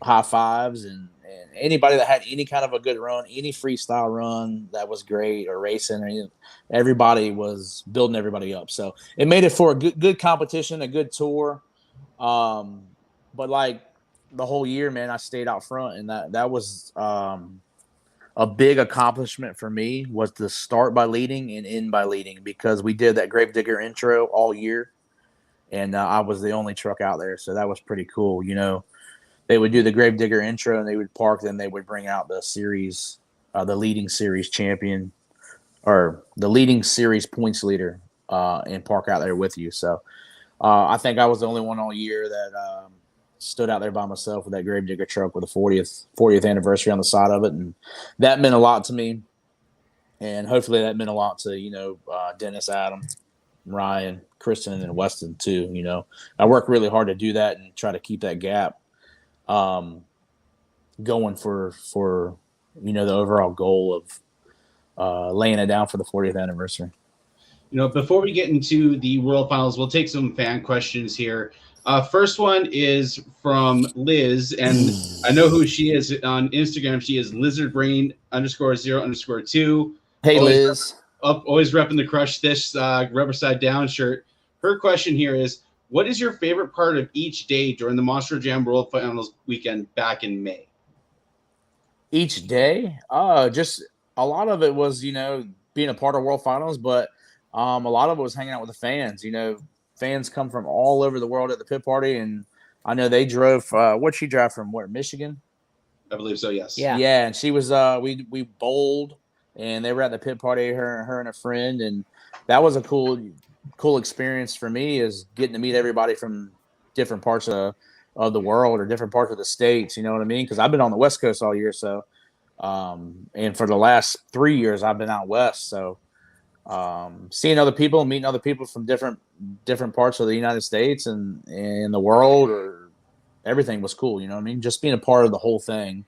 high fives and and anybody that had any kind of a good run, any freestyle run that was great or racing, or anything, everybody was building everybody up. So it made it for a good competition, a good tour. But like the whole year, man, I stayed out front, and that was a big accomplishment for me, was to start by leading and end by leading, because we did that Gravedigger intro all year, and I was the only truck out there, so that was pretty cool. You know, they would do the Gravedigger intro, and they would park, then they would bring out the series, the leading series champion, or the leading series points leader, and park out there with you. So I think I was the only one all year that stood out there by myself with that Gravedigger truck with the 40th anniversary on the side of it, and that meant a lot to me. And hopefully that meant a lot to, you know, Dennis, Adam, Ryan, Kristen, and Weston too. You know, I work really hard to do that and try to keep that gap going for you know, the overall goal of laying it down for the 40th anniversary. You know, before we get into the World Finals, we'll take some fan questions here. First one is from Liz, and I know who she is on Instagram. She is lizardbrain_0_2. Hey, Liz. Always repping the Crush This Rubber Side Down shirt. Her question here is, what is your favorite part of each day during the Monster Jam World Finals weekend back in May? Each day? Just a lot of it was, you know, being a part of World Finals, but a lot of it was hanging out with the fans. You know, fans come from all over the world at the pit party, and I know they drove. What'd she drive from? Where, Michigan? I believe so. Yes. Yeah, and she was. We bowled, and they were at the pit party. Her and a friend, and that was a cool experience for me, is getting to meet everybody from different parts of the world or different parts of the states. You know what I mean? Because I've been on the West Coast all year, so and for the last 3 years I've been out west, so. Seeing other people, meeting other people from different parts of the United States and the world, or everything was cool. You know what I mean? Just being a part of the whole thing,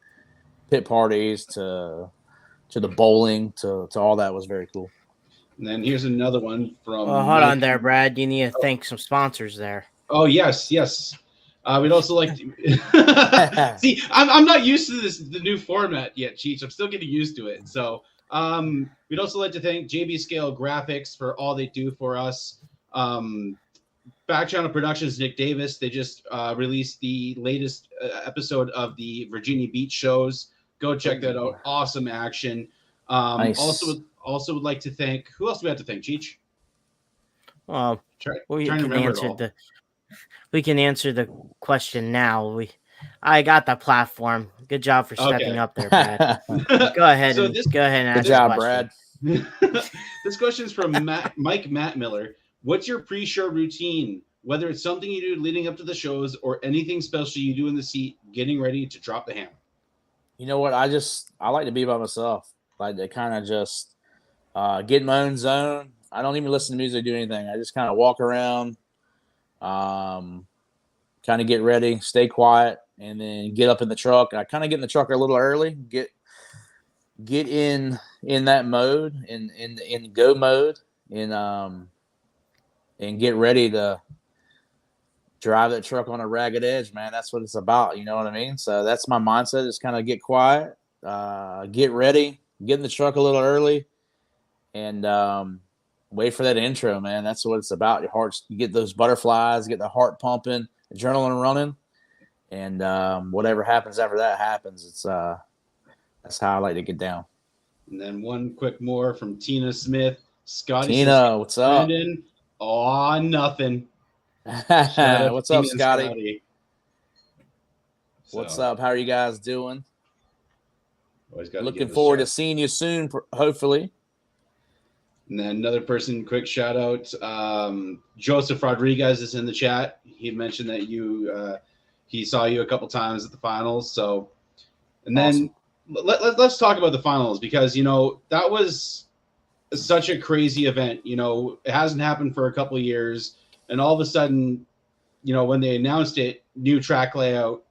pit parties to the bowling to all that was very cool. And then here's another one from. Well, hold on there, Brad. You need to thank some sponsors there. Oh yes. We'd also like to see. I'm not used to the new format yet, Cheech. I'm still getting used to it. So. We'd also like to thank JB Scale Graphics for all they do for us. Back Channel Productions, Nick Davis, they just released the latest episode of the Virginia Beach shows. Go check that out. Awesome action. Nice. Also would like to thank, who else do we have to thank, Cheech? Well, we can answer the question now. I got the platform. Good job for stepping up there, Brad. Go ahead and ask. Good job, Brad. This question is from Mike Matt Miller. What's your pre-show routine? Whether it's something you do leading up to the shows or anything special you do in the seat, getting ready to drop the hammer. You know what? I like to be by myself. Like to kind of just get in my own zone. I don't even listen to music, do anything. I just kind of walk around, kind of get ready, stay quiet, and then get up in the truck. I kind of get in the truck a little early, get in that mode, in go mode, and get ready to drive that truck on a ragged edge, man. That's what it's about. You know what I mean? So that's my mindset, is kind of get quiet, get ready, get in the truck a little early, and wait for that intro, man. That's what it's about. Your heart's, you get those butterflies, get the heart pumping, adrenaline running, and whatever happens after that happens. It's that's how I like to get down. And then one quick more from Tina Smith. Scotty Tina, says, what's up? Brandon, nothing. What's up, Scotty? What's So, up? How are you guys doing? always gotta Looking give this forward to shout. seeing you soon, hopefully. And then another person, quick shout out. Joseph Rodriguez is in the chat. He mentioned that he saw you a couple times at the finals. So, and then let's talk about the finals, because, you know, that was such a crazy event. You know, it hasn't happened for a couple of years. And all of a sudden, you know, when they announced it, new track layout,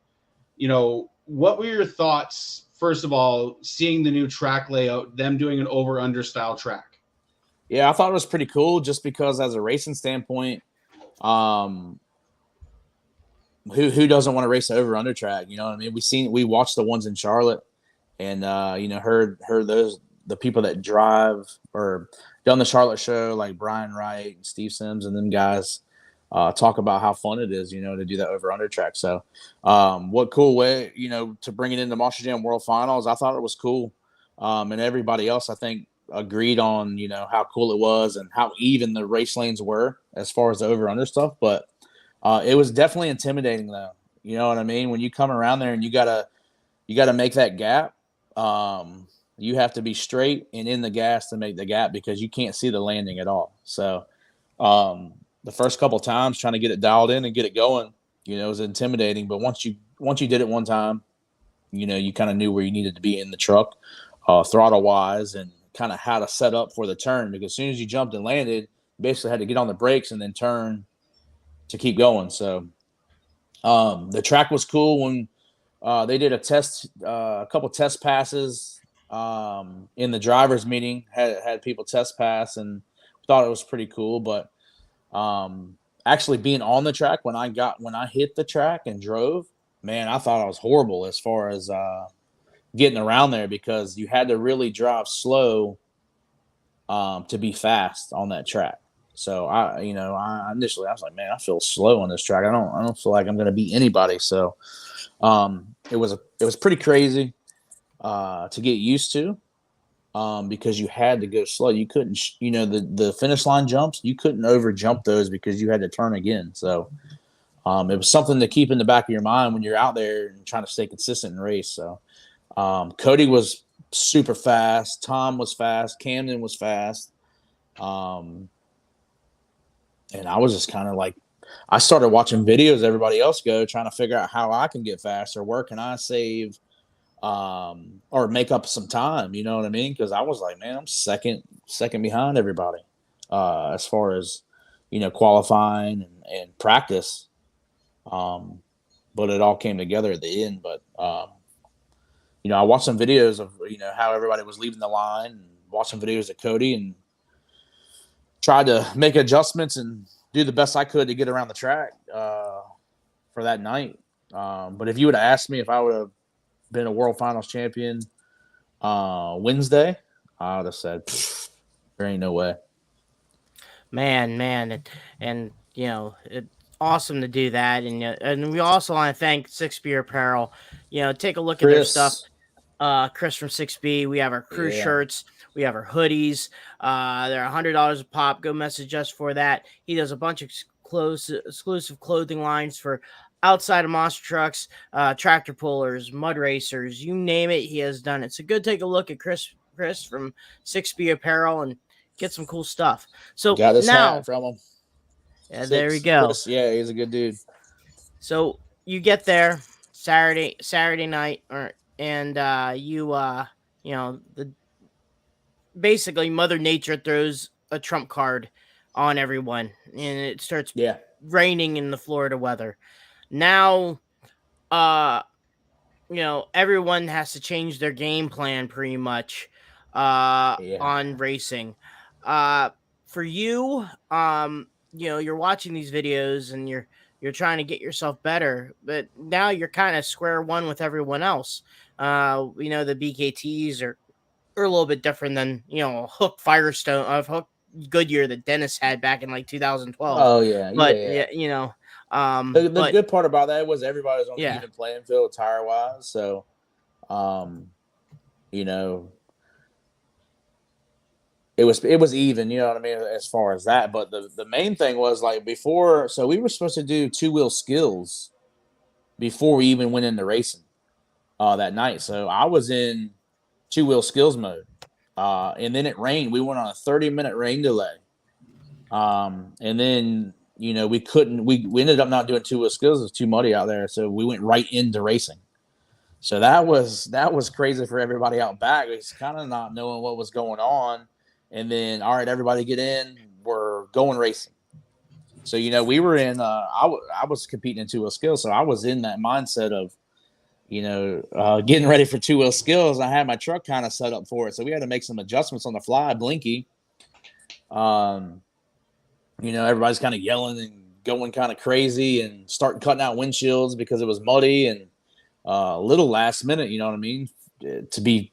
you know, what were your thoughts, first of all, seeing the new track layout, them doing an over-under style track? Yeah, I thought it was pretty cool, just because as a racing standpoint, who doesn't want to race the over under track? You know what I mean? We watched the ones in Charlotte, and heard the people that drive or done the Charlotte show, like Brian Wright and Steve Sims and them guys, talk about how fun it is, to do that over under track. So, what cool way, to bring it into Monster Jam World Finals. I thought it was cool, and everybody else, I think, agreed on how cool it was and how even the race lanes were as far as the over under stuff. But it was definitely intimidating, though. You know what I mean? When you come around there and you gotta make that gap. You have to be straight and in the gas to make the gap because you can't see the landing at all. So the first couple of times trying to get it dialed in and get it going, it was intimidating. But once you did it one time, you kind of knew where you needed to be in the truck, throttle wise, and kind of how to set up for the turn. Because as soon as you jumped and landed, you basically had to get on the brakes and then turn to keep going. So the track was cool when they did a couple test passes in the drivers' meeting. Had people test pass and thought it was pretty cool. But actually being on the track when I hit the track and drove, man, I thought I was horrible as far as getting around there because you had to really drive slow to be fast on that track. So I initially I was like, man, I feel slow on this track. I don't feel like I'm going to beat anybody. So it was pretty crazy to get used to because you had to go slow. You couldn't, the finish line jumps, you couldn't over jump those because you had to turn again. So it was something to keep in the back of your mind when you're out there and trying to stay consistent in race. So Cody was super fast. Tom was fast. Camden was fast. And I was just kind of like, I started watching videos everybody else go, trying to figure out how I can get faster. Where can I save or make up some time? You know what I mean? Because I was like, man, I'm second behind everybody as far as, qualifying and practice. But it all came together at the end. But, I watched some videos of, how everybody was leaving the line and watched some videos of Cody and tried to make adjustments and do the best I could to get around the track for that night. But if you would have asked me if I would have been a World Finals champion Wednesday, I would have said, there ain't no way. Man, and it's awesome to do that, and we also want to thank 6B Apparel. Take a look at their stuff. Chris from 6B. We have our crew shirts. We have our hoodies. They're $100 a pop. Go message us for that. He does a bunch of exclusive clothing lines for outside of monster trucks, tractor pullers, mud racers, you name it. He has done it. So go take a look at Chris from 6B Apparel and get some cool stuff. So got this now hat from him. Yeah, there we go. Chris, yeah, he's a good dude. So you get there Saturday night, basically Mother Nature throws a trump card on everyone, and it starts raining in the Florida weather. Now, everyone has to change their game plan pretty much on racing. For you, you're watching these videos and you're trying to get yourself better, but now you're kind of square one with everyone else. The BKTs are a little bit different than Hook Firestone of Hook Goodyear that Dennis had back in like 2012. Oh yeah, but the good part about that was everybody was on the even playing field tire wise. So, it was even. You know what I mean as far as that. But the main thing was like before. So we were supposed to do 2-wheel skills before we even went into racing that night. So I was in 2-wheel skills mode. And then it rained. We went on a 30-minute rain delay. And then, we ended up not doing 2-wheel skills. It was too muddy out there. So we went right into racing. So that was crazy for everybody out back. It's kind of not knowing what was going on. And then, all right, everybody get in. We're going racing. So, we were in, I was competing in 2-wheel skills. So I was in that mindset of, getting ready for 2-wheel skills. I had my truck kind of set up for it. So we had to make some adjustments on the fly. Blinky, everybody's kind of yelling and going kind of crazy and starting cutting out windshields because it was muddy and a little last minute, you know what I mean, to be,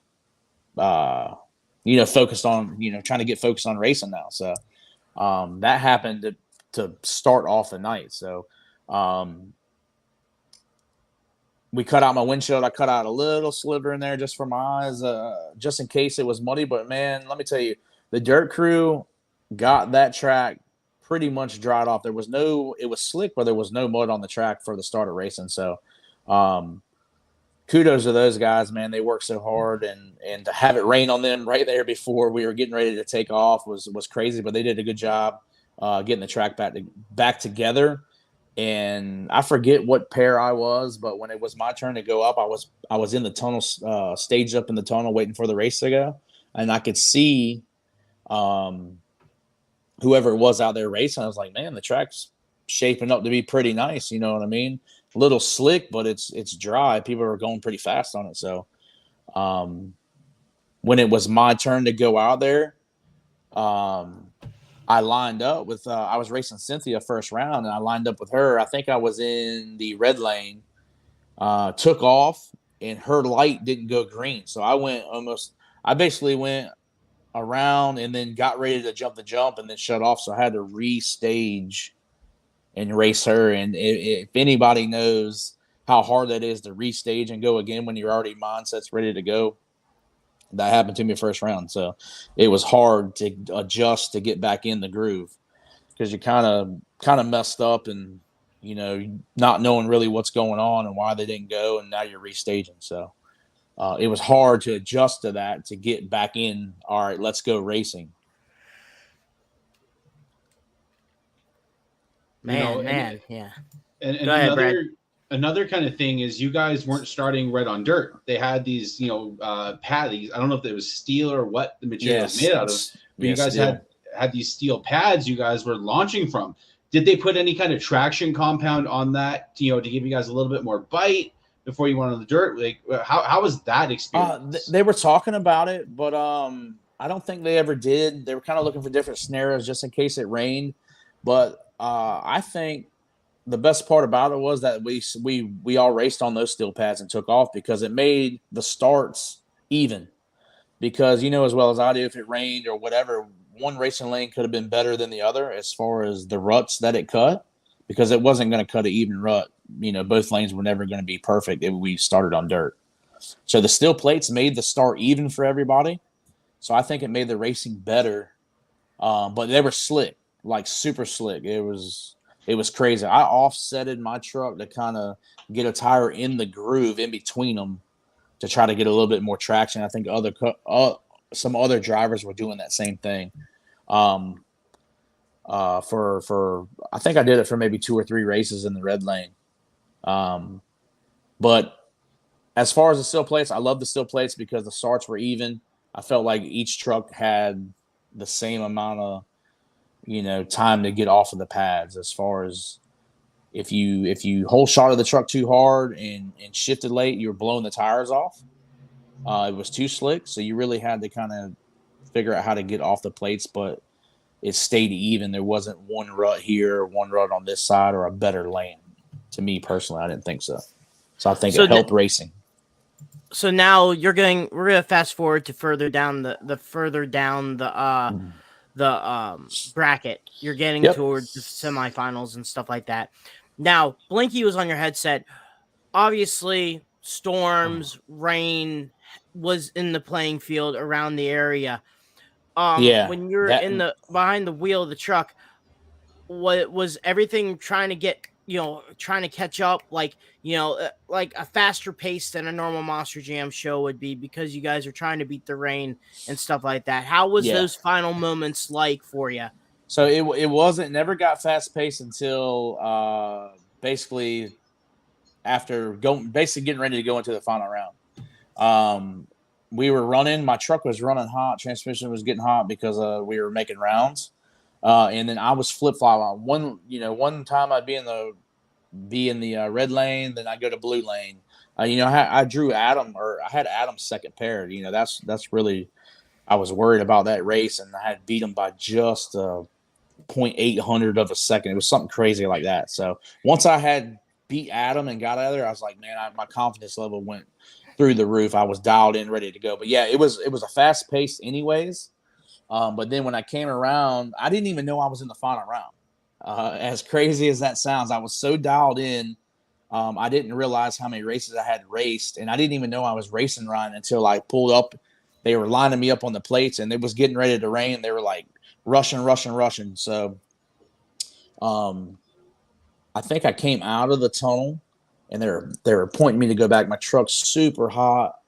focused on, trying to get focused on racing now. So that happened to start off the night. So we cut out my windshield. I cut out a little sliver in there just for my eyes, just in case it was muddy. But, man, let me tell you, the dirt crew got that track pretty much dried off. It was slick, but there was no mud on the track for the start of racing. So kudos to those guys, man. They worked so hard, and to have it rain on them right there before we were getting ready to take off was crazy. But they did a good job getting the track back together. And I forget what pair I was, but when it was my turn to go up, I was in the tunnel, staged up in the tunnel, waiting for the race to go, and I could see whoever it was out there racing. I was like, man, the track's shaping up to be pretty nice. You know what I mean? A little slick, but it's dry. People are going pretty fast on it. So when it was my turn to go out there, I lined up with I was racing Cynthia first round, and I lined up with her. I think I was in the red lane, took off, and her light didn't go green. So I basically went around and then got ready to jump the jump and then shut off. So I had to restage and race her. And if anybody knows how hard that is to restage and go again when your already mindset's ready to go, that happened to me first round. So it was hard to adjust to get back in the groove because you kind of messed up and, not knowing really what's going on and why they didn't go. And now you're restaging. So it was hard to adjust to that, to get back in. All right, let's go racing. Man, yeah. And Go ahead, Brad. Another kind of thing is you guys weren't starting red on dirt. They had these, pads. I don't know if it was steel or what the material was made out of. But you guys had these steel pads you guys were launching from. Did they put any kind of traction compound on that, to give you guys a little bit more bite before you went on the dirt? Like, how was that experience? They were talking about it, but I don't think they ever did. They were kind of looking for different scenarios just in case it rained. But I think the best part about it was that we all raced on those steel pads and took off because it made the starts even. Because as well as I do, if it rained or whatever, one racing lane could have been better than the other as far as the ruts that it cut, because it wasn't going to cut an even rut. Both lanes were never going to be perfect if we started on dirt. So the steel plates made the start even for everybody. So I think it made the racing better. But they were slick, like super slick. It was crazy. I offsetted my truck to kind of get a tire in the groove in between them to try to get a little bit more traction. I think some other drivers were doing that same thing. I think I did it for maybe 2 or 3 races in the red lane. But as far as the steel plates, I love the steel plates because the starts were even. I felt like each truck had the same amount of time to get off of the pads. As far as if you whole shot of the truck too hard and shifted late, you were blowing the tires off. It was too slick, so you really had to kind of figure out how to get off the plates, but it stayed even. There wasn't one rut here, one rut on this side, or a better lane. To me personally, I didn't think so. So I think it helped racing. So now we're gonna fast forward to further down the bracket. You're getting towards the semifinals and stuff like that. Now, Blinky was on your headset. Obviously, storms, rain was in the playing field around the area. When you're behind the wheel of the truck, what was everything trying to catch up, like a faster pace than a normal Monster Jam show would be, because you guys are trying to beat the rain and stuff like that. How was those final moments like for you? So it never got fast paced until basically after getting ready to go into the final round. We were running. My truck was running hot. Transmission was getting hot because we were making rounds. And then I was flip flopping. One time I'd be in the red lane, then I'd go to blue lane. I drew Adam, or I had Adam's second pair. That's really, I was worried about that race, and I had beat him by just a 0.800 of a second. It was something crazy like that. So once I had beat Adam and got out of there, I was like, man, my confidence level went through the roof. I was dialed in, ready to go. But yeah, it was a fast pace anyways. But then when I came around, I didn't even know I was in the final round. As crazy as that sounds, I was so dialed in. I didn't realize how many races I had raced, and I didn't even know I was racing Ryan until I pulled up. They were lining me up on the plates, and it was getting ready to rain. They were like rushing. So I think I came out of the tunnel, and they were pointing me to go back. My truck's super hot,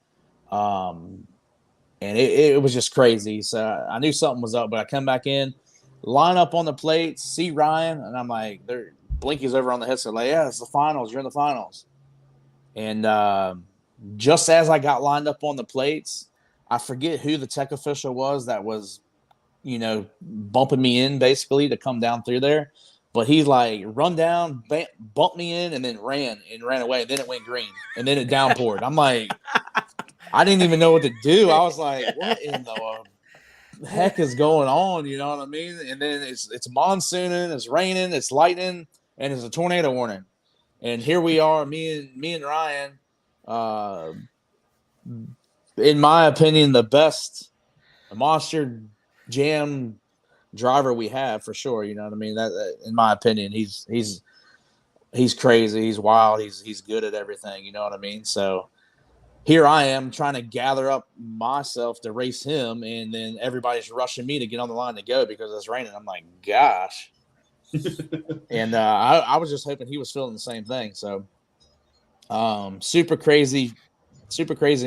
and it was just crazy. So I knew something was up, but I come back in, line up on the plates, see Ryan, and I'm like, Blinky's over on the headset, like, yeah, it's the finals. You're in the finals. And just as I got lined up on the plates, I forget who the tech official was that was, bumping me in basically to come down through there. But he's like, run down, bumped me in, and then ran away. And then it went green, and then it downpoured. I'm like, I didn't even know what to do. I was like, what in the heck is going on? You know what I mean? And then it's monsooning, it's raining, it's lightning, and it's a tornado warning. And here we are, me and Ryan, in my opinion, the best Monster Jam driver we have for sure. You know what I mean? That in my opinion, he's crazy, he's wild, he's good at everything. You know what I mean? So here I am trying to gather up myself to race him, and then everybody's rushing me to get on the line to go because it's raining. I'm like, gosh. And I was just hoping he was feeling the same thing. So super crazy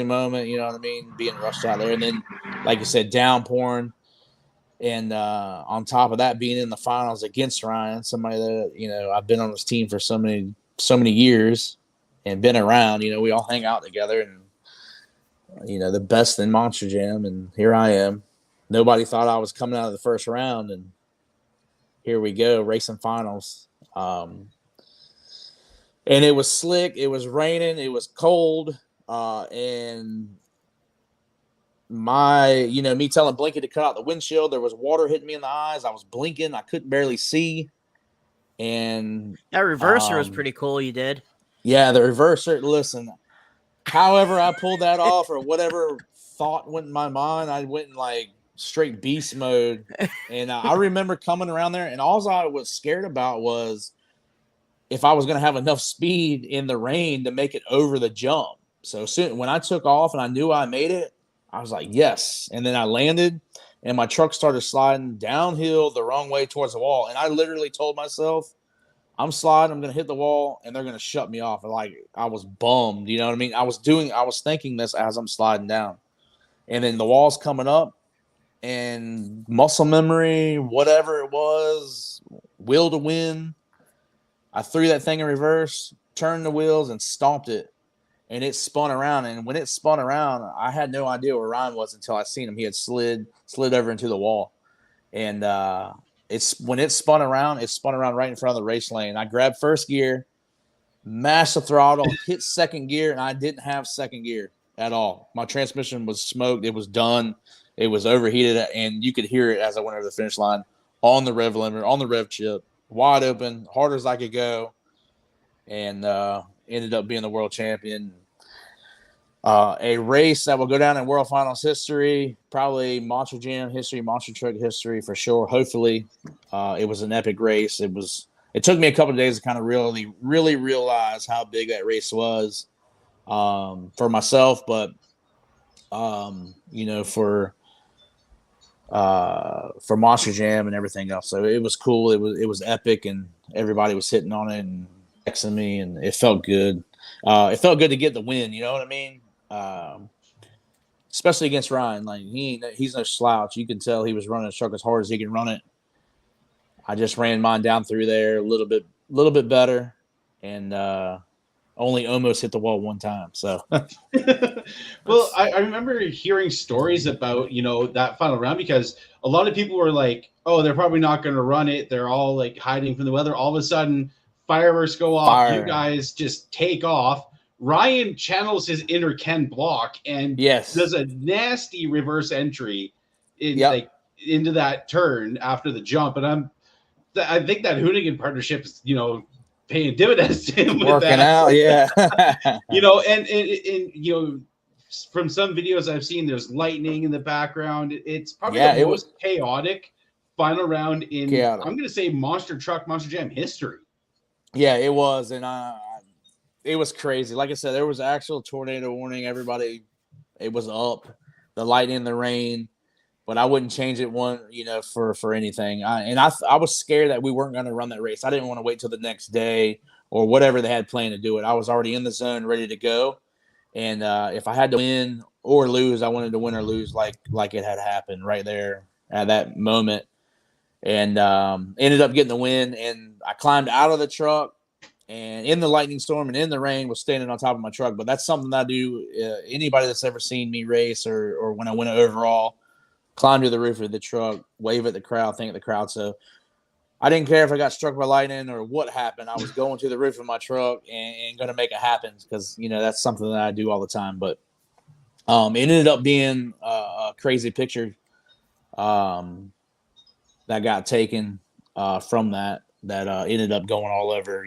moment, you know what I mean, being rushed out there. And then, like you said, downpouring. And on top of that, being in the finals against Ryan, somebody that, I've been on his team for so many years and been around, we all hang out together and, the best in Monster Jam. And here I am. Nobody thought I was coming out of the first round. And here we go, racing finals. And it was slick. It was raining. It was cold. And me telling Blinky to cut out the windshield, there was water hitting me in the eyes. I was blinking. I couldn't barely see. And that reverser was pretty cool. You did. Yeah, the reverser. Listen, however I pulled that off or whatever thought went in my mind, I went in like straight beast mode. And I remember coming around there, and all I was scared about was if I was going to have enough speed in the rain to make it over the jump. So soon when I took off and I knew I made it, I was like, yes. And then I landed, and my truck started sliding downhill the wrong way towards the wall. And I literally told myself, I'm sliding, I'm going to hit the wall, and they're going to shut me off. And like, I was bummed, you know what I mean? I was thinking this as I'm sliding down. And then the wall's coming up, and muscle memory, whatever it was, will to win, I threw that thing in reverse, turned the wheels, and stomped it. And it spun around. And when it spun around, I had no idea where Ryan was until I seen him. He had slid over into the wall. And when it spun around right in front of the race lane. I grabbed first gear, mashed the throttle, hit second gear, and I didn't have second gear at all. My transmission was smoked. It was done. It was overheated, and you could hear it as I went over the finish line on the rev limiter, on the rev chip, wide open, hard as I could go, and ended up being the world champion. A race that will go down in World Finals history, probably Monster Jam history, Monster Truck history for sure. Hopefully, it was an epic race. It took me a couple of days to kind of really, really realize how big that race was for myself, but for Monster Jam and everything else. So it was cool. It was epic, and everybody was hitting on it and texting me, and it felt good. It felt good to get the win. You know what I mean? Especially against Ryan. Like he's no slouch. You can tell he was running the truck as hard as he can run it. I just ran mine down through there a little bit better, and only almost hit the wall one time. So, well, I remember hearing stories about that final round, because a lot of people were like, "Oh, they're probably not going to run it. They're all like hiding from the weather." All of a sudden, fireworks go off. You guys just take off. Ryan channels his inner Ken Block and does a nasty reverse entry into that turn after the jump. And I think that Hoonigan partnership is, paying dividends to him with Working that. out, yeah. And from some videos I've seen, there's lightning in the background. It's probably Yeah, the it was most chaotic final round in, chaotic. I'm going to say, Monster Jam history. Yeah, it was, and it was crazy. Like I said, there was actual tornado warning. Everybody, it was up, the lightning, the rain, but I wouldn't change it for anything. I was scared that we weren't going to run that race. I didn't want to wait till the next day or whatever they had planned to do it. I was already in the zone, ready to go, and if I had to win or lose, I wanted to win or lose like it had happened right there at that moment. And ended up getting the win. And I climbed out of the truck, and in the lightning storm and in the rain was standing on top of my truck. But that's something that I do. Anybody that's ever seen me race or when I win an overall, climb to the roof of the truck, wave at the crowd, thank the crowd. So I didn't care if I got struck by lightning or what happened. I was going to the roof of my truck and going to make it happen because, that's something that I do all the time. But it ended up being a crazy picture that got taken from that ended up going all over,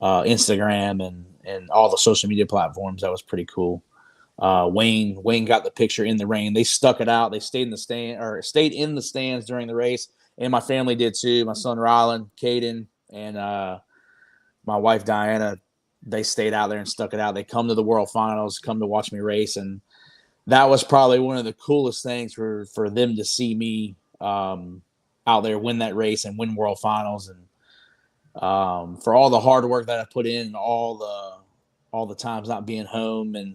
Instagram and all the social media platforms. That was pretty cool. Wayne got the picture in the rain. They stuck it out. They stayed in the stands during the race, and my family did too. My son Rylan, Caden, and my wife Diana. They stayed out there and stuck it out. They come to the World Finals, come to watch me race, and that was probably one of the coolest things for them to see me out there win that race and win World Finals, and for all the hard work that I put in, and all the times not being home, and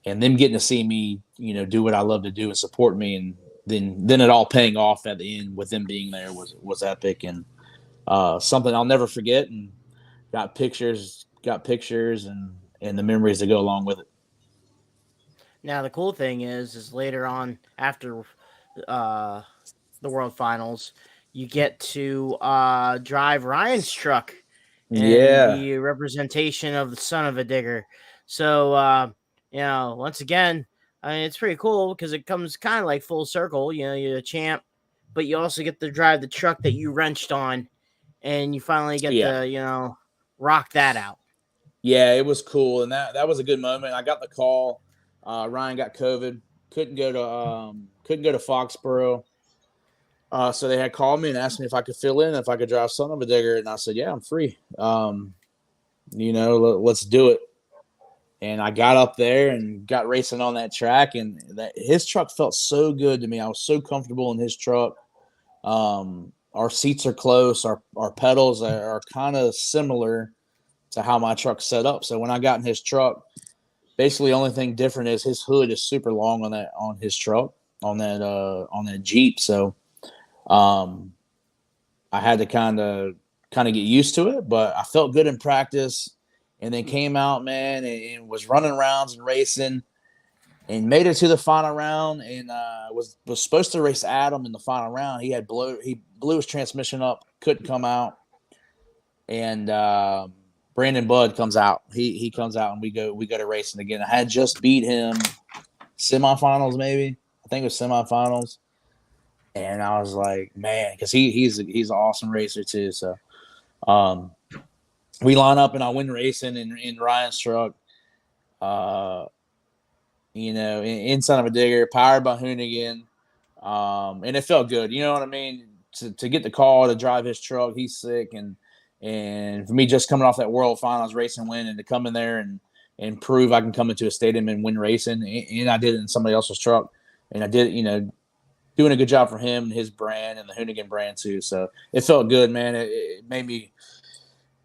them getting to see me, do what I love to do and support me, and then it all paying off at the end with them being there was epic, and something I'll never forget, and got pictures and the memories that go along with it. Now the cool thing is later on after the World Finals, you get to drive Ryan's truck and be a representation of the son of a digger. So once again, I mean, it's pretty cool because it comes kind of like full circle. You're a champ, but you also get to drive the truck that you wrenched on, and you finally get to rock that out. Yeah, it was cool, and that was a good moment. I got the call. Ryan got COVID, couldn't go to Foxborough. So they had called me and asked me if I could fill in, if I could drive son of a digger, and I said, yeah, I'm free. Let's do it. And I got up there and got racing on that track, and his truck felt so good to me. I was so comfortable in his truck. Our seats are close. Our pedals are kind of similar to how my truck's set up. So when I got in his truck, basically the only thing different is his hood is super long on his truck, on that Jeep. So I had to kind of get used to it, but I felt good in practice, and then came out, man, and was running rounds and racing, and made it to the final round, and was supposed to race Adam in the final round. He blew his transmission up, couldn't come out, and Brandon Budd comes out. He comes out, and we go to racing again. I had just beat him semifinals, maybe. I think it was semifinals. And I was like, man, because he's an awesome racer too. So we line up, and I win racing in Ryan's truck. In son of a digger, powered by Hoonigan. And it felt good. You know what I mean? To get the call to drive his truck, he's sick, and for me just coming off that World Finals racing win, and to come in there and prove I can come into a stadium and win racing, and I did it in somebody else's truck, and I did it, doing a good job for him and his brand and the Hoonigan brand too. So it felt good, man. It made me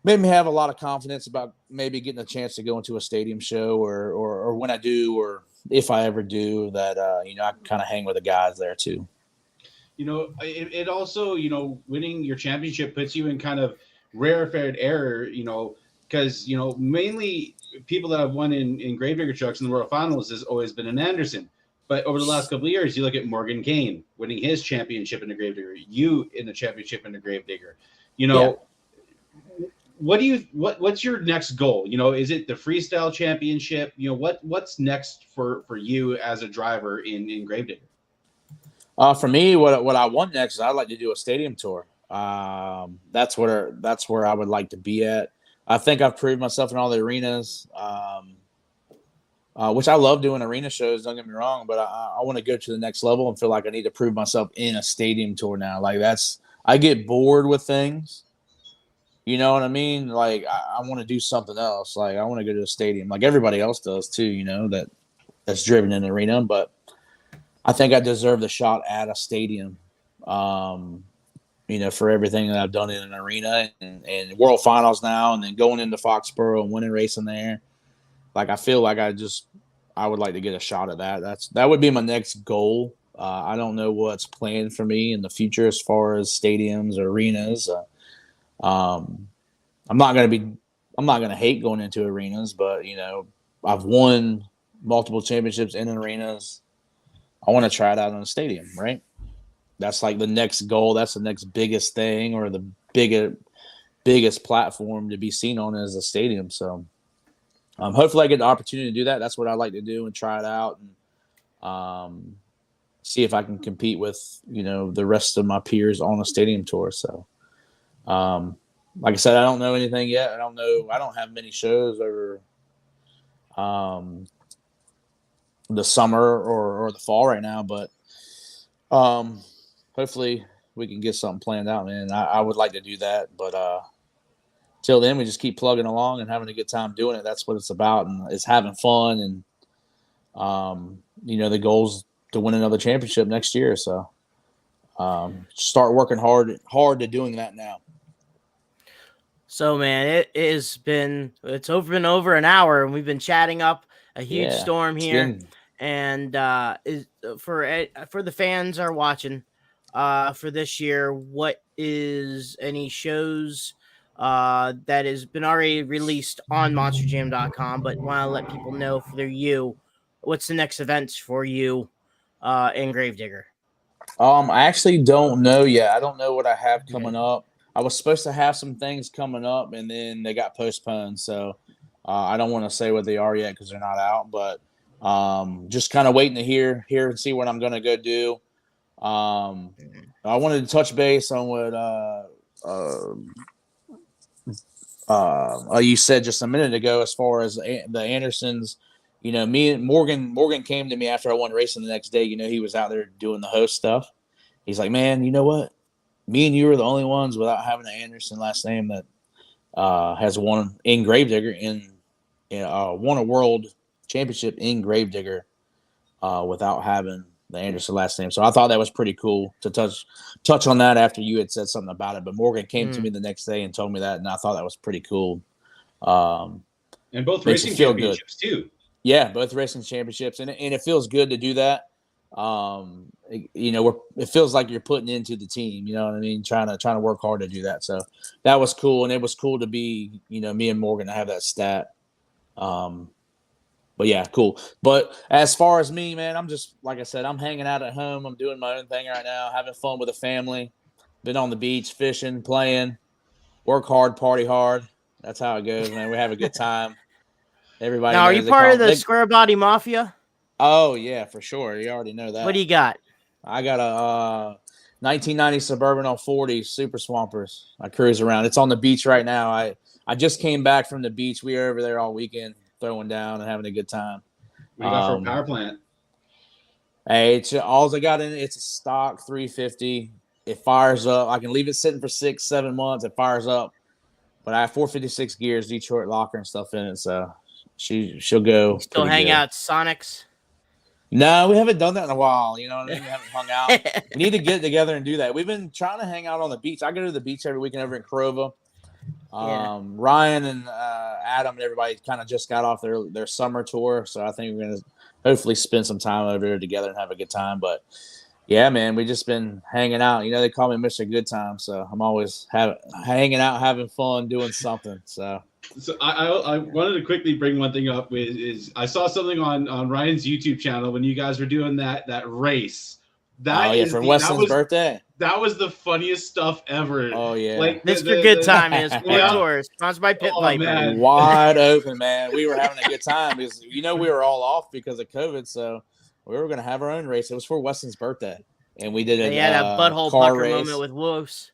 have a lot of confidence about maybe getting a chance to go into a stadium show, or when I do, or if I ever do, that I can kind of hang with the guys there too. It also, winning your championship puts you in kind of rarefied air, because mainly people that have won in Gravedigger trucks in the World Finals has always been an Anderson. But over the last couple of years, you look at Morgan Kane winning his championship in the Gravedigger, you in the championship in the Gravedigger. What's your next goal? Is it the freestyle championship? What's next for you as a driver in Gravedigger? For me, what I want next is I'd like to do a stadium tour. That's where I would like to be at. I think I've proved myself in all the arenas, which I love doing arena shows. Don't get me wrong, but I want to go to the next level and feel like I need to prove myself in a stadium tour now. Like I get bored with things. You know what I mean? Like I want to do something else. Like I want to go to a stadium, like everybody else does too. You know that's driven in the arena, but I think I deserve the shot at a stadium. For everything that I've done in an arena and World Finals now, and then going into Foxborough and winning racing there. Like I feel like I would like to get a shot at that. That would be my next goal. I don't know what's planned for me in the future as far as stadiums or arenas. I'm not gonna hate going into arenas, but I've won multiple championships in arenas. I want to try it out in a stadium, right? That's like the next goal. That's the next biggest thing, or the biggest platform to be seen on as a stadium. So hopefully I get the opportunity to do that. That's what I like to do and try it out and see if I can compete with, the rest of my peers on a stadium tour. So like I said, I don't know anything yet. I don't have many shows over the summer or the fall right now, but hopefully we can get something planned out, man. I would like to do that, but till then we just keep plugging along and having a good time doing it. That's what it's about, and it's having fun, and the goal's to win another championship next year. So start working hard to doing that now. So, man, it's been over an hour, and we've been chatting up a huge storm here. And for the fans are watching for this year, what is any shows that has been already released on monsterjam.com, but want to let people know for you, what's the next events for you in Gravedigger? I actually don't know yet. I don't know what I have coming up. I was supposed to have some things coming up, and then they got postponed. So I don't want to say what they are yet because they're not out. But just kind of waiting to hear and see what I'm going to go do. I wanted to touch base on what you said just a minute ago as far as the Andersons. Me and Morgan came to me after I won racing the next day. He was out there doing the host stuff. He's like, man, you know what? Me and you are the only ones without having an Anderson last name that has won in Gravedigger won a world championship in Gravedigger without having the Anderson last name. So I thought that was pretty cool to touch on that after you had said something about it. But Morgan came to me the next day and told me that, and I thought that was pretty cool. And both racing championships too. Yeah, both racing championships, and it feels good to do that. It feels like you're putting into the team. You know what I mean? Trying to work hard to do that. So that was cool, and it was cool to be, me and Morgan to have that stat. But yeah, cool. But as far as me, man, I'm just, like I said, I'm hanging out at home. I'm doing my own thing right now, having fun with the family. Been on the beach, fishing, playing, work hard, party hard. That's how it goes, man. We have a good time. Everybody. Now, are you part of the Square Body Mafia? Oh yeah, for sure. You already know that. What do you got? I got a 1990 Suburban 40 Super Swampers. I cruise around. It's on the beach right now. I just came back from the beach. We were over there all weekend, throwing down and having a good time. We got for a power plant. Hey, all I got in it. It's a stock 350. It fires up. I can leave it sitting for 6-7 months. It fires up. But I have 456 gears, Detroit locker and stuff in it, so she'll go. Still hang out Sonics? No, we haven't done that in a while. You know what I mean? We haven't hung out. We need to get together and do that. We've been trying to hang out on the beach. I go to the beach every weekend over in Corova. Ryan and Adam and everybody kind of just got off their summer tour, so I think we're going to hopefully spend some time over there together and have a good time. But yeah, man, we just been hanging out. They call me Mr. Good Time, so I'm always hanging out, having fun, doing something. So I wanted to quickly bring one thing up. Is I saw something on Ryan's YouTube channel when you guys were doing that race. For Weston's birthday. That was the funnious stuff ever. Oh yeah, like Mr. Good Time is tours sponsored by Pit Viper. Man. Wide open, man. We were having a good time because we were all off because of COVID, so we were going to have our own race. It was for Weston's birthday, and we did a butthole car pucker race. moment with Wolves.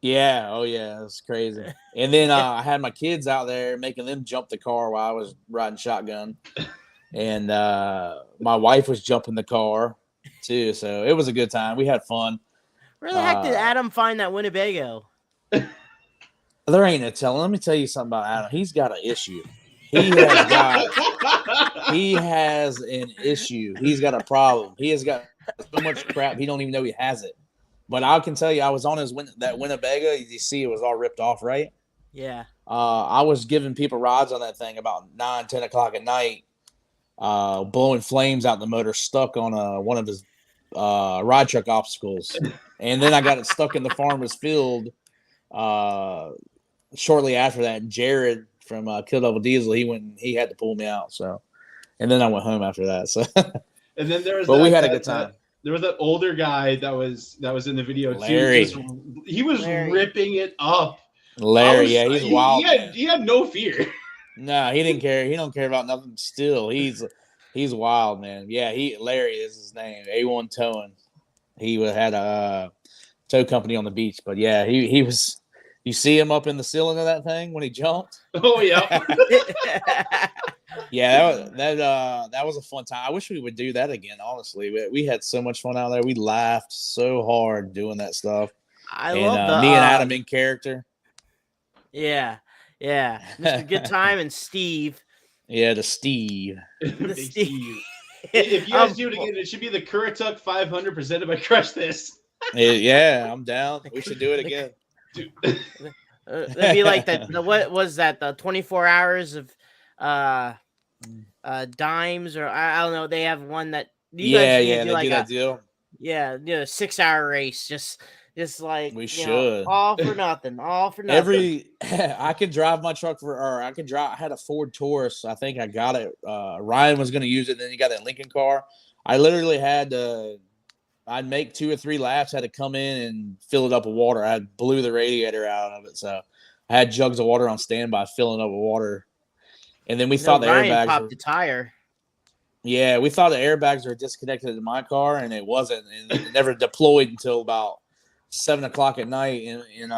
Yeah. Oh, yeah. It's crazy. And then I had my kids out there making them jump the car while I was riding shotgun. And my wife was jumping the car too. So it was a good time. We had fun. Where the heck did Adam find that Winnebago? There ain't no telling. Let me tell you something about Adam. He's got an issue. He has an issue. He's got a problem. He has got so much crap. He don't even know he has it. But I can tell you, I was on that Winnebago. You see, it was all ripped off, right? Yeah. I was giving people rides on that thing about 9, 10 o'clock at night, blowing flames out the motor, stuck on one of his ride truck obstacles. And then I got it stuck in the farmer's field shortly after that. And Jared from Kill Devil Diesel, he had to pull me out. So, and then I went home after that. So, and then there was, but we had a good time. There was that older guy that was in the video Larry. too. He was ripping it up. Larry, he's wild. He had no fear. No, he didn't care. He don't care about nothing. Still, he's wild, man. Yeah, Larry is his name. A1 Towing. He had a tow company on the beach, but yeah, he was. You see him up in the ceiling of that thing when he jumped. Oh yeah. Yeah, that was a fun time. I wish we would do that again. Honestly, we had so much fun out there. We laughed so hard doing that stuff. I love me and Adam in character. Yeah, Mr. Good Time and Steve. Yeah, the Steve. Steve. If you guys do it again, it should be the Currituck 500 presented by Crush This. Yeah, I'm down. We should do it again. It'd be like the what was that? The 24 hours of dimes, or I don't know. They have one that they do that deal. Yeah, 6 hour race. Just like we should all for nothing. I could drive my truck I had a Ford Taurus. I think I got it. Ryan was going to use it. Then you got that Lincoln car. I literally had to. I'd make 2 or 3 laps, had to come in and fill it up with water. I blew the radiator out of it, so I had jugs of water on standby, filling up with water. And then we thought the airbags popped the tire. Yeah, we thought the airbags were disconnected in my car, and it wasn't. And it never deployed until about 7 o'clock at night in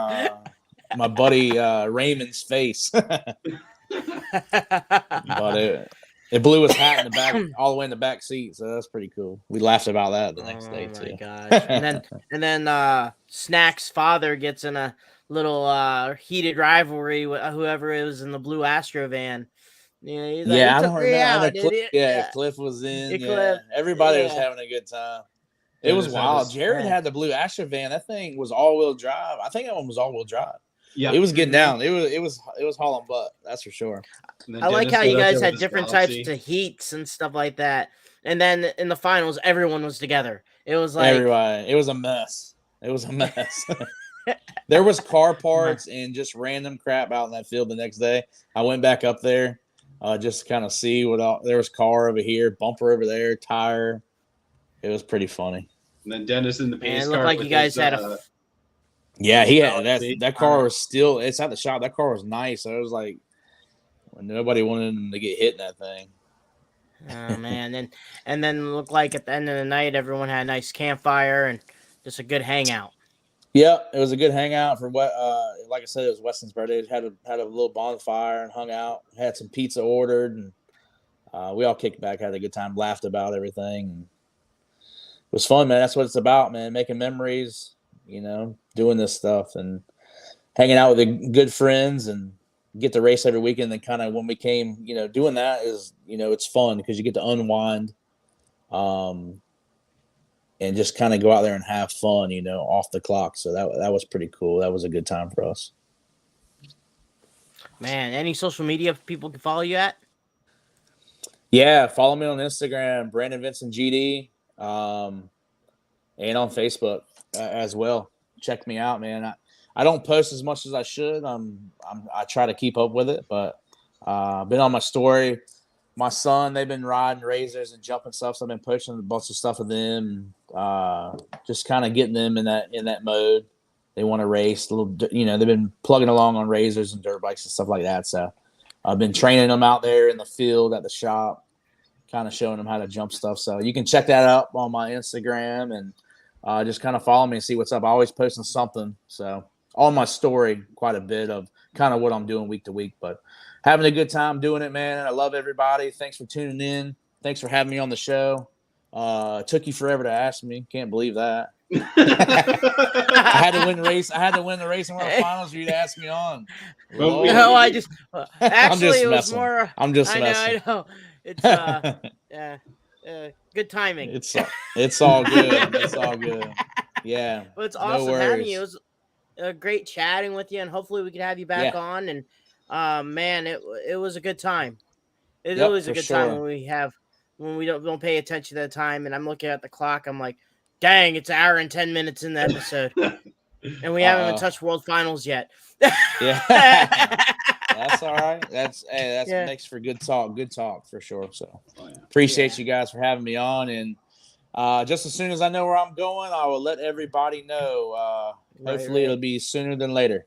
my buddy Raymond's face. But it blew his hat in the back, all the way in the back seat. So that's pretty cool. We laughed about that the next day too. Oh my gosh! And then Snack's father gets in a little heated rivalry with whoever it was in the blue Astro van. He's like, I don't remember. Cliff was in. Cliff. Everybody was having a good time. It was wild. Jared had the blue Astro van. That thing was all-wheel drive. I think that one was all-wheel drive. Yeah, it was getting down. It was hauling butt. That's for sure. I like how you guys had different types of heats and stuff like that. And then in the finals, everyone was together. It was like everybody. It was a mess. There was car parts and just random crap out in that field the next day. I went back up there just to kind of see there was car over here, bumper over there, tire. It was pretty funny. And then Dennis in the pace car. It looked like you guys had a. Yeah, he had that car was still. It's at the shop. That car was nice. So it was like nobody wanted him to get hit in that thing. Oh man, and then looked like at the end of the night, everyone had a nice campfire and just a good hangout. Yeah, it was a good hangout for what. Like I said, it was Weston's birthday. Had a little bonfire and hung out. Had some pizza ordered, and we all kicked back, had a good time, laughed about everything. And it was fun, man. That's what it's about, man. Making memories, doing this stuff and hanging out with the good friends and get to race every weekend. And kind of when we came, doing that is, it's fun because you get to unwind, and just kind of go out there and have fun, off the clock. So that was pretty cool. That was a good time for us. Man, any social media people can follow you at? Yeah, follow me on Instagram, Brandon Vinson GD, and on Facebook as well. Check me out, man. I don't post as much as I should. I try to keep up with it, but I've been on my story. My son, they've been riding razors and jumping stuff, so I've been posting a bunch of stuff with them, just kind of getting them in that mode. They want to race a little, they've been plugging along on razors and dirt bikes and stuff like that. So I've been training them out there in the field at the shop, kind of showing them how to jump stuff. So you can check that out on my Instagram and just kind of follow me and see what's up. I'm always posting something. So on my story quite a bit of kind of what I'm doing week to week. But having a good time doing it, man. I love everybody. Thanks for tuning in. Thanks for having me on the show. It took you forever to ask me. Can't believe that. I had to win the race. I had to win the Racing World Finals for you to ask me on. Well, No, I just actually it was messing. more. I'm just I messing. know. It's good timing. It's all good. It's all good. Yeah. Well, it's no awesome worries. having you. It was great chatting with you, and hopefully we can have you back on. And man, it was a good time. It always a good time when we don't pay attention to the time. And I'm looking at the clock. I'm like, dang, it's an hour and 10 minutes in the episode, and we haven't even touched World Finals yet. Yeah. That's all right. That's makes for good talk. Good talk for sure. So appreciate you guys for having me on. And just as soon as I know where I'm going, I will let everybody know. Hopefully it'll be sooner than later.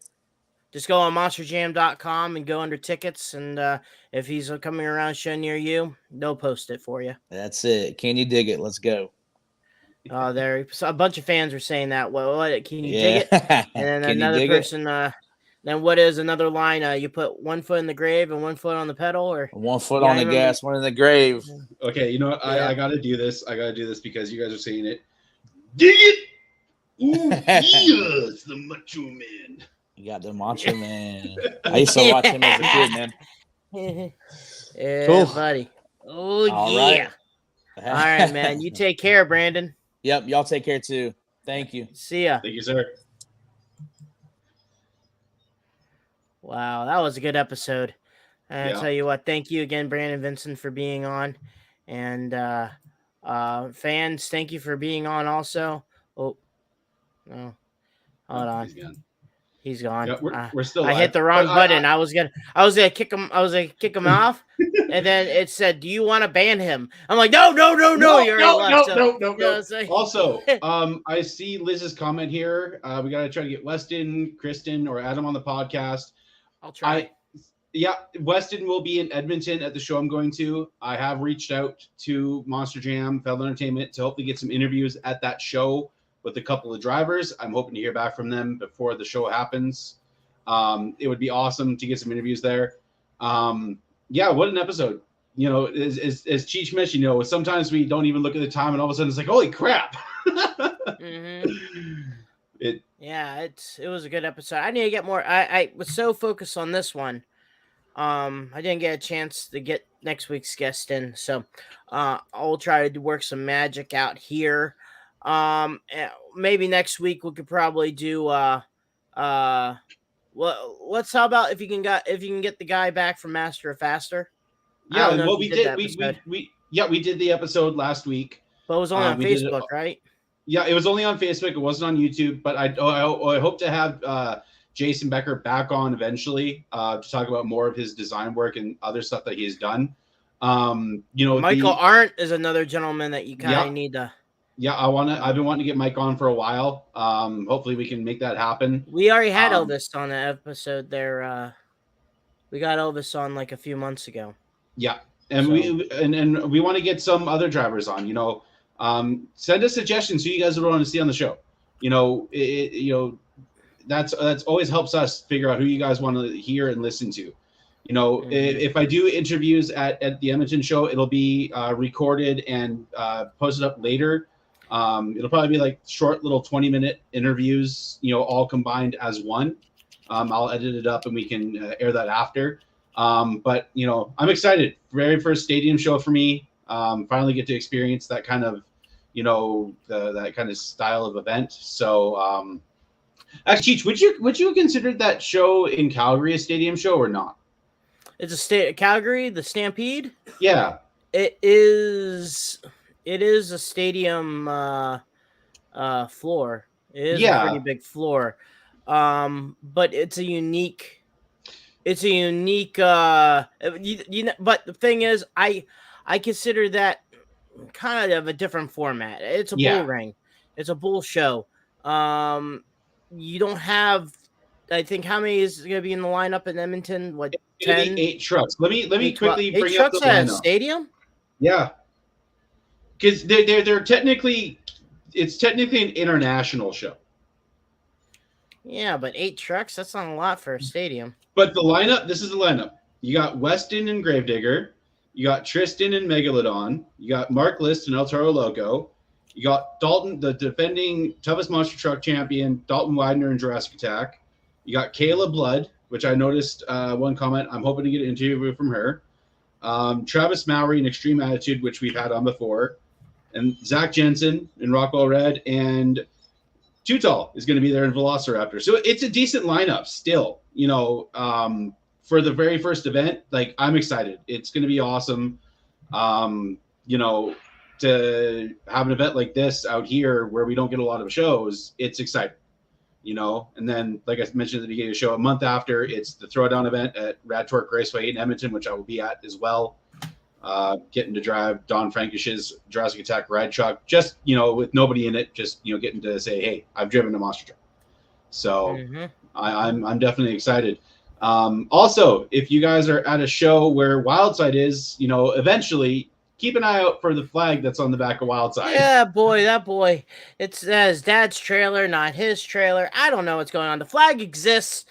Just go on monsterjam.com and go under tickets. And if he's coming around a show near you, they'll post it for you. That's it. Can you dig it? Let's go. There. So a bunch of fans were saying that. What can you dig it? And then another person. Then what is another line? You put 1 foot in the grave and 1 foot on the pedal, or 1 foot on the gas, one in the grave. Okay, you know what? I gotta do this. I gotta do this because you guys are saying it. Dig it! Ooh, yes, the Macho Man. You got the Macho Man. I used to watch him as a kid, man. Yeah, cool, buddy. Oh all yeah. Right. All right, man. You take care, Brandon. Yep, y'all take care too. Thank you. See ya. Thank you, sir. Wow, that was a good episode. And I tell you what, thank you again, Brandon Vinson, for being on. And fans, thank you for being on also. Oh, no. Hold on. He's gone. Yeah, we're still I hit the wrong button. I was gonna kick him off. And then it said, "Do you want to ban him?" I'm like, no. Also, I see Liz's comment here. We got to try to get Weston, Kristen, or Adam on the podcast. I'll try. Weston will be in Edmonton at the show I'm going to. I have reached out to Monster Jam, Feld Entertainment, to hopefully get some interviews at that show with a couple of drivers. I'm hoping to hear back from them before the show happens. It would be awesome to get some interviews there. What an episode. You know, as Cheech mentioned, sometimes we don't even look at the time and all of a sudden it's like, holy crap. It was a good episode. I need to get more. I was so focused on this one. I didn't get a chance to get next week's guest in. So I'll try to work some magic out here. Maybe next week we could probably do let's how about if you can get the guy back from Master of Faster. Yeah, well, we did the episode last week, but it was only on Facebook, right? Yeah, it was only on Facebook. It wasn't on YouTube, but I hope to have Jason Becker back on eventually to talk about more of his design work and other stuff that he's done. Michael Arndt is another gentleman that you kind of need to. Yeah, I've been wanting to get Mike on for a while. Hopefully we can make that happen. We already had Elvis on the episode there. We got Elvis on like a few months ago. Yeah, and we want to get some other drivers on. Send us suggestions who you guys would want to see on the show. That's always helps us figure out who you guys want to hear and listen to. If I do interviews at the Edmonton show, it'll be recorded and posted up later. It'll probably be like short little 20-minute interviews, all combined as one. I'll edit it up and we can air that after. But I'm excited. Very first stadium show for me. Finally get to experience that kind of, that kind of style of event. So, actually, Cheech, would you consider that show in Calgary a stadium show or not? It's Calgary, the Stampede. Yeah, it is. It is a stadium floor. It is a pretty big floor. But it's a unique. But the thing is, I consider that kind of a different format. It's a bull ring. It's a bull show. You don't have. I think how many is going to be in the lineup in Edmonton? What, 10? 8 trucks. Let me quickly bring up the lineup. 8 trucks at a stadium? Yeah. Because they're technically, it's technically an international show. Yeah, but 8 trucks, that's not a lot for a stadium. But the lineup, this is the lineup. You got Weston and Gravedigger. You got Tristan and Megalodon. You got Mark List and El Toro Loco. You got Dalton, the defending toughest monster truck champion, Dalton Widener and Jurassic Attack. You got Kayla Blood, which I noticed one comment. I'm hoping to get an interview from her. Travis Mowry and Extreme Attitude, which we've had on before. And Zach Jensen in Rockwell Red. And Tutal is going to be there in Velociraptor. So it's a decent lineup still, for the very first event. Like, I'm excited. It's going to be awesome. To have an event like this out here where we don't get a lot of shows, it's exciting, and then, like I mentioned at the beginning of the show, a month after, it's the Throwdown event at Rad Torque Raceway in Edmonton, which I will be at as well. Getting to drive Don Frankish's Jurassic Attack ride truck, just, with nobody in it, just, getting to say, hey, I've driven a monster truck. So I'm definitely excited. Also, if you guys are at a show where Wildside is, eventually keep an eye out for the flag that's on the back of Wildside. Yeah, boy, that boy. It says Dad's trailer, not his trailer. I don't know what's going on. The flag exists.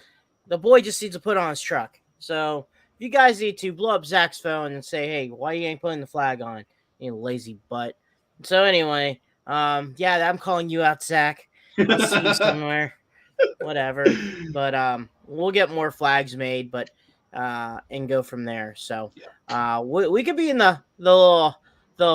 The boy just needs to put on his truck. So you guys need to blow up Zach's phone and say, hey, why you ain't putting the flag on? You lazy butt. So anyway, I'm calling you out, Zach. I'll see you somewhere. Whatever. But we'll get more flags made, but and go from there. So we could be in the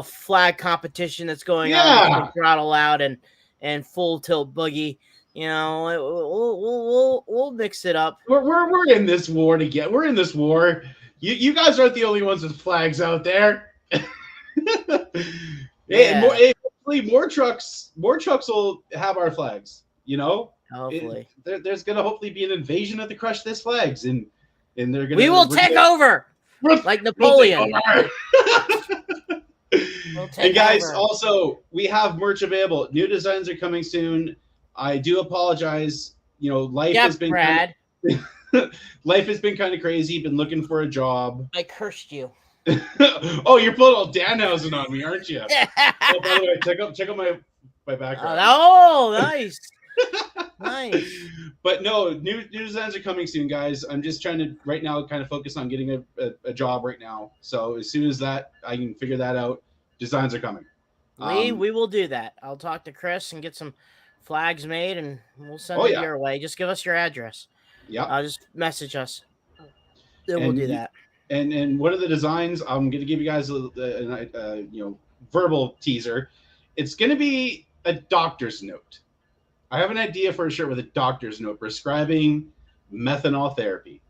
flag competition that's going on with Throttle Out and Full Tilt Boogie. We'll mix it up. We're in this war together. We're in this war. You guys aren't the only ones with flags out there. Hopefully more trucks will have our flags. Hopefully, there's gonna hopefully be an invasion of the Crush This flags, and they're gonna. We will take over like Napoleon. And guys, also, we have merch available. New designs are coming soon. I do apologize. Life has been life has been kind of crazy. Been looking for a job. I cursed you. Oh, you're pulling all Danhausen on me, aren't you? Oh, by the way, check out my background. Oh, nice. Nice. But no, new designs are coming soon, guys. I'm just trying to right now kind of focus on getting a job right now. So as soon as that I can figure that out, designs are coming. We will do that. I'll talk to Chris and get some flags made, and we'll send it your way. Just give us your address. Yeah. Just message us. Then we'll do that. And one of the designs, I'm going to give you guys a verbal teaser. It's going to be a doctor's note. I have an idea for a shirt with a doctor's note prescribing methanol therapy.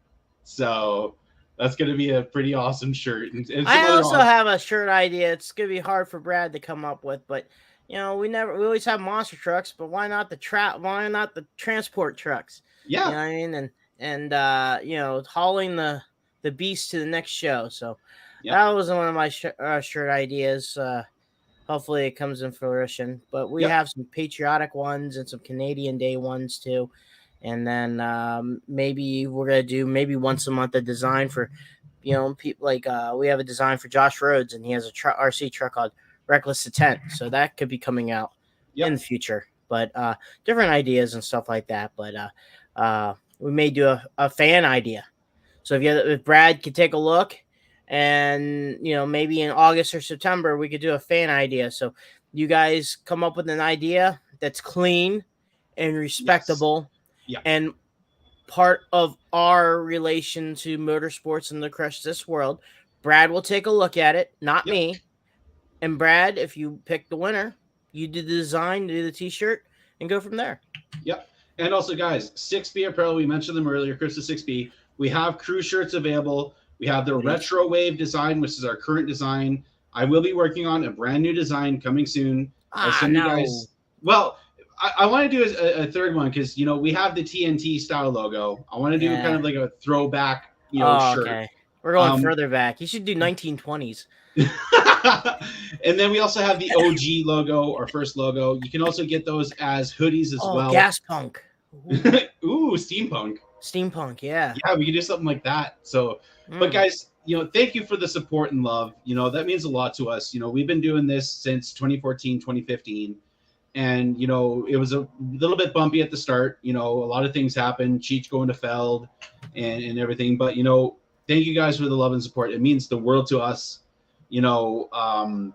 So that's going to be a pretty awesome shirt. And I also have a shirt idea. It's going to be hard for Brad to come up with, but we always have monster trucks, but why not the transport trucks? Yeah. You know what I mean? And hauling the beast to the next show. So that was one of my shirt ideas. Hopefully it comes in fruition, but we have some patriotic ones and some Canadian Day ones too. And then maybe we're going to do once a month a design for, people like we have a design for Josh Rhodes, and he has a RC truck called Reckless Intent. So that could be coming out in the future, but different ideas and stuff like that. But we may do a fan idea. So if Brad could take a look, and maybe in August or September we could do a fan idea. So you guys come up with an idea that's clean and respectable, and part of our relation to motorsports and the Crush This world. Brad will take a look at it, not me. And Brad, if you pick the winner, you do the design, do the t-shirt, and go from there. Yep. And also, guys, 6B Apparel, we mentioned them earlier, Chris is 6B. We have crew shirts available. We have the Retro Wave design, which is our current design. I will be working on a brand new design coming soon. I'll send you guys. Well, I want to do a third one because, we have the TNT style logo. I want to do kind of like a throwback, shirt. Okay. We're going further back. You should do 1920s. And then we also have the OG logo, our first logo. You can also get those as hoodies as well. Gas Punk. Ooh, steampunk. Steampunk, yeah. Yeah, we can do something like that. So, but guys, thank you for the support and love. That means a lot to us. We've been doing this since 2014, 2015. And, you know, it was a little bit bumpy at the start. You know, a lot of things happened, Cheech going to Feld and everything. But, you know, thank you guys for the love and support. It means the world to us. You know,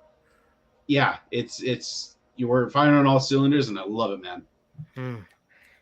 yeah, you were firing on all cylinders, and I love it, man.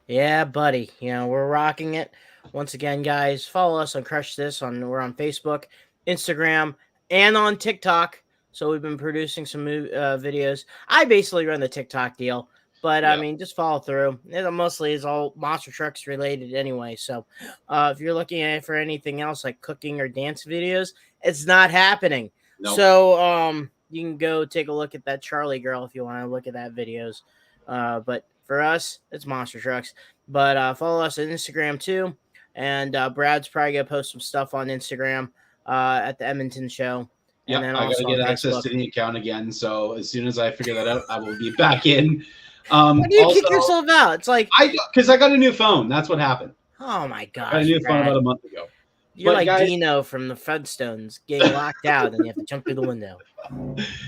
Yeah, buddy. You know, we're rocking it. Once again, guys, follow us on Crush This. We're on Facebook, Instagram, and on TikTok. So we've been producing some videos. I basically run the TikTok deal, but I Yeah. mean, just follow through. It mostly is all monster trucks related anyway. So if you're looking at it for anything else like cooking or dance videos, it's not happening. No. So you can go take a look at that Charlie girl if you want to look at that videos. But for us, it's monster trucks. But follow us on Instagram too. And Brad's probably gonna post some stuff on Instagram at the Edmonton show. And Yeah, then I also gotta get on access Facebook. to the account again. So as soon as I figure that out, I will be back in. Why do you Also, kick yourself out? It's like because I got a new phone. That's what happened. oh my I gosh, got a new phone Brad. about a month ago. You're But like guys- Dino from the Flintstones getting locked out and you have to jump through the window.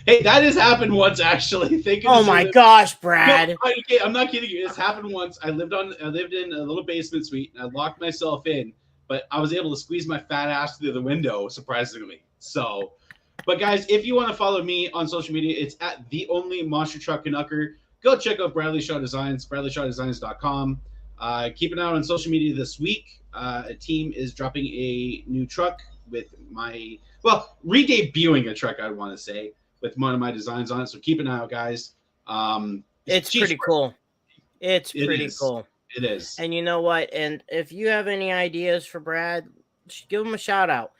Hey, that has happened once actually. Oh my gosh, Brad. No, I'm not kidding you. It's happened once. I lived in a little basement suite and I locked myself in, but I was able to squeeze my fat ass through the window, surprisingly. So, but guys, if you want to follow me on social media, it's at the only monster truck Canucker. Go check out Bradley Shaw Designs, bradleyshawdesigns.com. Keep an eye out on social media this week. A team is dropping a new truck with re-debuting a truck, I want to say, with one of my designs on it. So keep an eye out, guys. It's pretty cool. It's pretty is. cool. It is. And you know what? And if you have any ideas for Brad, give him a shout out.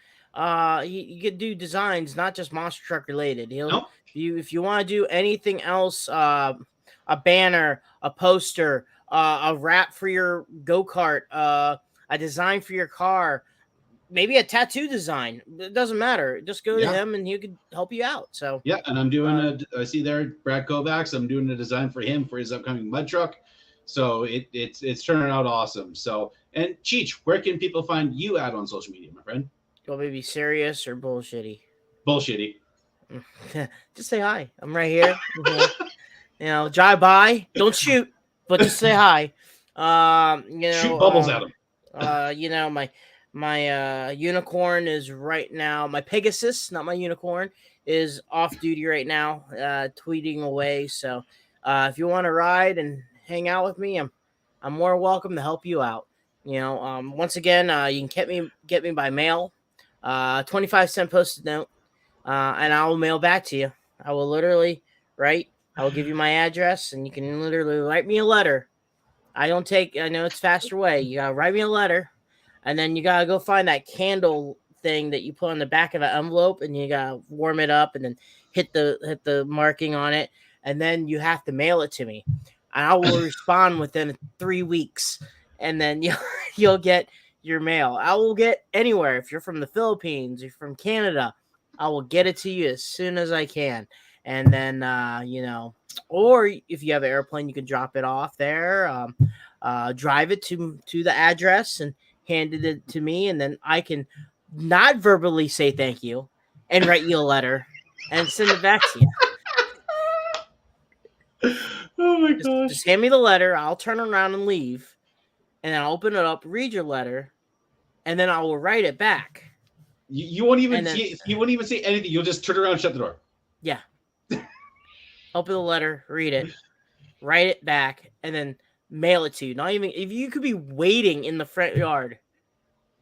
You could do designs, not just monster truck related. If you want to do anything else, a banner, a poster, a wrap for your go-kart, a design for your car, maybe a tattoo design. It doesn't matter. Just go to him and he could help you out. So yeah, and I'm doing I see there Brad Kovacs. I'm doing a design for him for his upcoming mud truck. So it's turning out awesome. So, and Cheech, where can people find you at on social media, my friend? You want me to be serious or bullshitty? Bullshitty. Just say hi. I'm right here. You know, drive by. Don't shoot, but just say hi. Shoot bubbles at him. You know, my unicorn is right now. My Pegasus, not my unicorn, is off duty right now, tweeting away. So, if you want to ride and hang out with me, I'm more welcome to help you out. You know, once again, you can get me by mail, 25-cent posted note, and I will mail back to you. I will literally write. I will give you my address, and you can literally write me a letter. I know it's faster way. You gotta write me a letter, and then you gotta go find that candle thing that you put on the back of an envelope, and you gotta warm it up, and then hit the marking on it, and then you have to mail it to me. And I will respond within 3 weeks, and then you'll get your mail. I will get anywhere. If you're from the Philippines, you're from Canada, I will get it to you as soon as I can. And then, or if you have an airplane, you can drop it off there, drive it to the address and hand it to me. And then I can not verbally say thank you and write you a letter and send it back to you. Oh my gosh. Just hand me the letter. I'll turn around and leave. And then I'll open it up, read your letter, and then I will write it back. You won't even you won't even say anything. You'll just turn around and shut the door. Yeah. Open the letter, read it, write it back, and then mail it to you. Not even if you could be waiting in the front yard,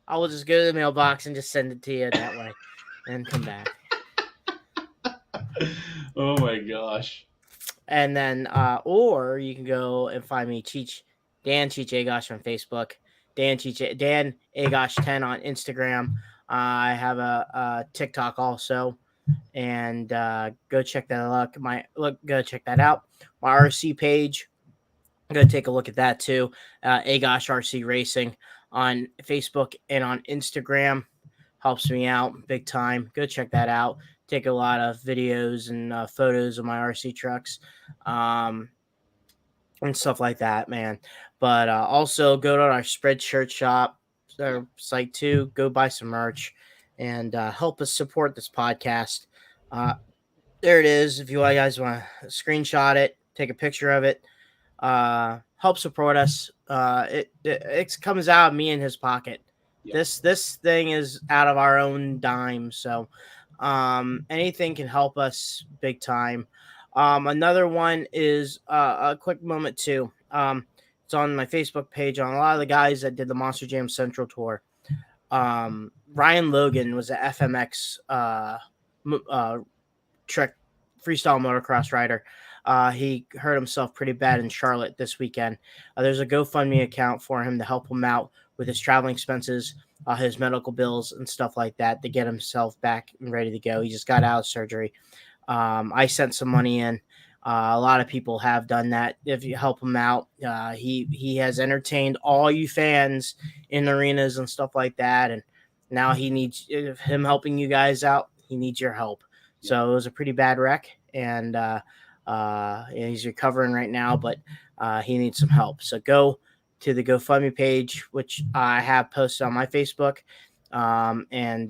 I will just go to the mailbox and just send it to you that way, and come back. Oh my gosh! And then, or you can go and find me Dan Cheech Agosh on Facebook, Dan Agosh 10 on Instagram. I have a TikTok also. And go check that out. Go check that out. My RC page. Go take a look at that too. Agosh RC Racing on Facebook and on Instagram helps me out big time. Go check that out. Take a lot of videos and photos of my RC trucks, and stuff like that, man. But also go to our Spreadshirt shop, our site too. Go buy some merch. And help us support this podcast. There it is. If you guys want to screenshot it, take a picture of it. Help support us. It comes out of me in his pocket. Yep. This thing is out of our own dime. So anything can help us big time. Another one is a quick moment too. It's on my Facebook page on a lot of the guys that did the Monster Jam Central tour. Ryan Logan was a FMX Trek freestyle motocross rider. He hurt himself pretty bad in Charlotte this weekend. There's a GoFundMe account for him to help him out with his traveling expenses, his medical bills, and stuff like that to get himself back and ready to go. He just got out of surgery. I sent some money in. A lot of people have done that. If you help him out, he has entertained all you fans in arenas and stuff like that. And now he needs him helping you guys out. He needs your help. So it was a pretty bad wreck, and he's recovering right now, but he needs some help. So go to the GoFundMe page, which I have posted on my Facebook, and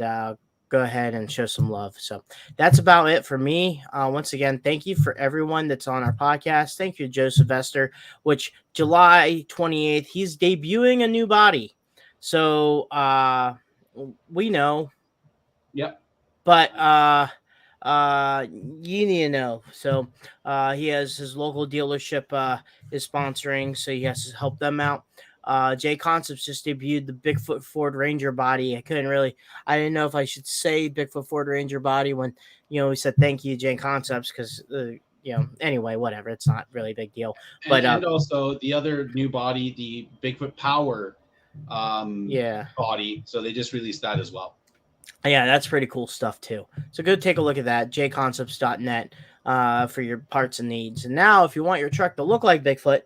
go ahead and show some love. So that's about it for me. Once again, thank you for everyone that's on our podcast. Thank you, Joe Sylvester, which July 28th, he's debuting a new body. So we know. Yep. But you need to know. So he has his local dealership is sponsoring, so he has to help them out. J Concepts just debuted the Bigfoot Ford Ranger body. I didn't know if I should say Bigfoot Ford Ranger body when, we said thank you, J Concepts, because, anyway, whatever. It's not really a big deal. But and also the other new body, the Bigfoot Power body. So they just released that as well. Yeah, that's pretty cool stuff too. So go take a look at that, jconcepts.net, for your parts and needs. And now if you want your truck to look like Bigfoot,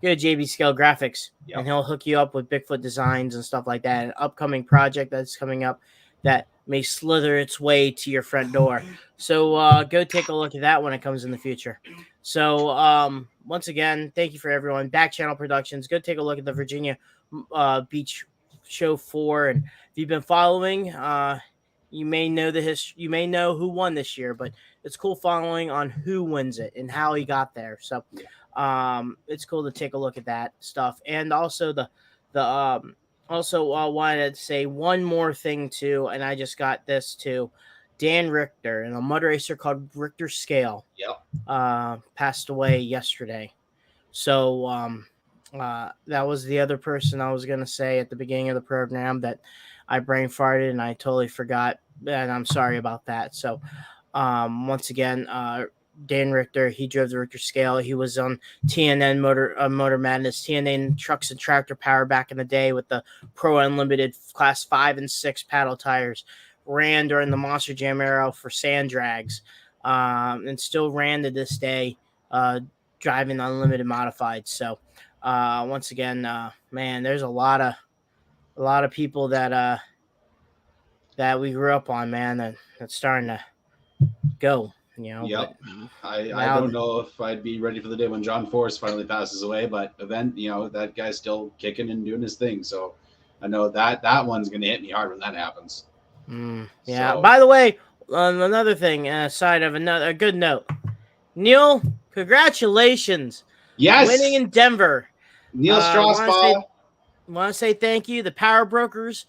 go to JB Scale Graphics, and he'll hook you up with Bigfoot designs and stuff like that. An upcoming project that's coming up that may slither its way to your front door. So go take a look at that when it comes in the future. So once again, thank you for everyone. Back Channel Productions, go take a look at the Virginia Beach Show 4, and if you've been following, you may know the history. You may know who won this year, but it's cool following on who wins it and how he got there. So it's cool to take a look at that stuff. And also wanted to say one more thing too, and I just got this too. Dan Richter in a mud racer called Richter Scale. Passed away yesterday. So that was the other person I was going to say at the beginning of the program that I brain farted and I totally forgot, and I'm sorry about that. So once again, Dan Richter, he drove the Richter Scale. He was on TNN Motor Madness, TNN Trucks and Tractor Power back in the day with the Pro Unlimited Class 5 and 6 paddle tires. Ran during the Monster Jam era for sand drags, and still ran to this day, driving unlimited modified. So once again, man, there's a lot of people that we grew up on, man, that's starting to go. Yep. I don't know if I'd be ready for the day when John Force finally passes away, but that guy's still kicking and doing his thing. So I know that one's going to hit me hard when that happens. Yeah. So, by the way, another thing, aside of a good note, Neil, congratulations. Yes. Winning in Denver. Neil Strasbaugh. Want to say thank you. The Power Brokers,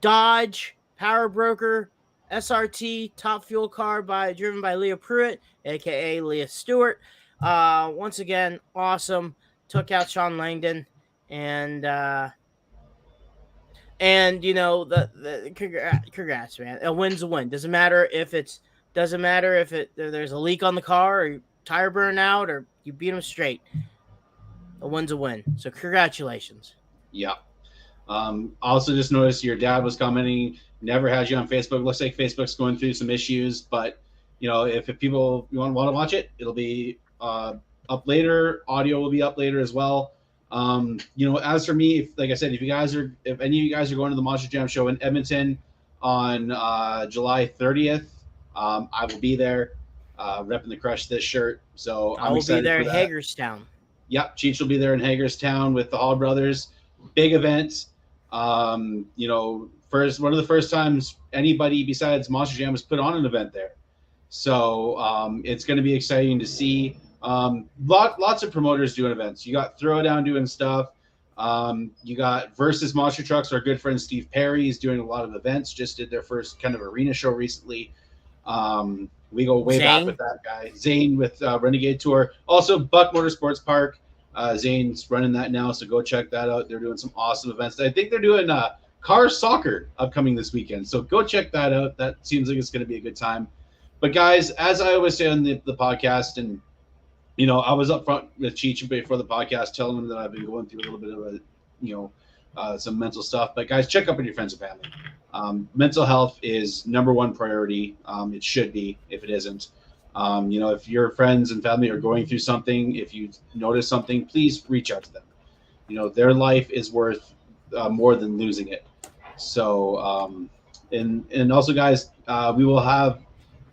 Dodge, Power Broker, SRT, top fuel car driven by Leah Pruitt, a.k.a. Leah Stewart. Once again, awesome. Took out Sean Langdon. And congrats, man. A win's a win. Doesn't matter if there's a leak on the car or tire burnout or you beat them straight. A win's a win. So congratulations. Yeah. Also just noticed your dad was commenting, never had you on Facebook. Looks like Facebook's going through some issues, but if people want to watch it, it'll be up later. Audio will be up later as well. As for me, like I said, if any of you guys are going to the Monster Jam show in Edmonton on July 30th, I will be there, repping the Crush This shirt. So I will be there in Hagerstown. Yep, Cheech will be there in Hagerstown with the Hall brothers. Big event. One of the first times anybody besides Monster Jam has put on an event there. So it's going to be exciting to see. Lots of promoters doing events. You got Throwdown doing stuff. You got Versus Monster Trucks. Our good friend Steve Perry is doing a lot of events. Just did their first kind of arena show recently. We go way back with that guy. Zane with Renegade Tour. Also, Buck Motorsports Park. Zane's running that now, so go check that out. They're doing some awesome events. I think they're doing car soccer upcoming this weekend, so go check that out. That seems like it's going to be a good time. But guys, as I always say on the podcast, and you know, I was up front with Cheech before the podcast, telling him that I've been going through a little bit of some mental stuff. But guys, check up on your friends and family. Mental health is number one priority. It should be if it isn't. If your friends and family are going through something, if you notice something, please reach out to them. Their life is worth more than losing it. So, and also, guys, we will have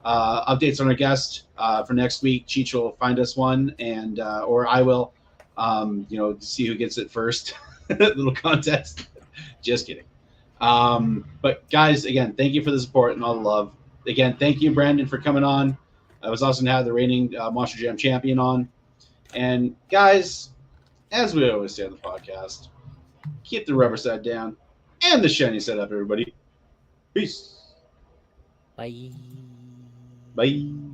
updates on our guest for next week. Cheech will find us one, and or I will, to see who gets it first. Little contest. Just kidding. But guys, again, thank you for the support and all the love. Again, thank you, Brandon, for coming on. It was awesome to have the reigning Monster Jam champion on. And guys, as we always say on the podcast, keep the rubber side down and the shiny side up, everybody. Peace. Bye. Bye.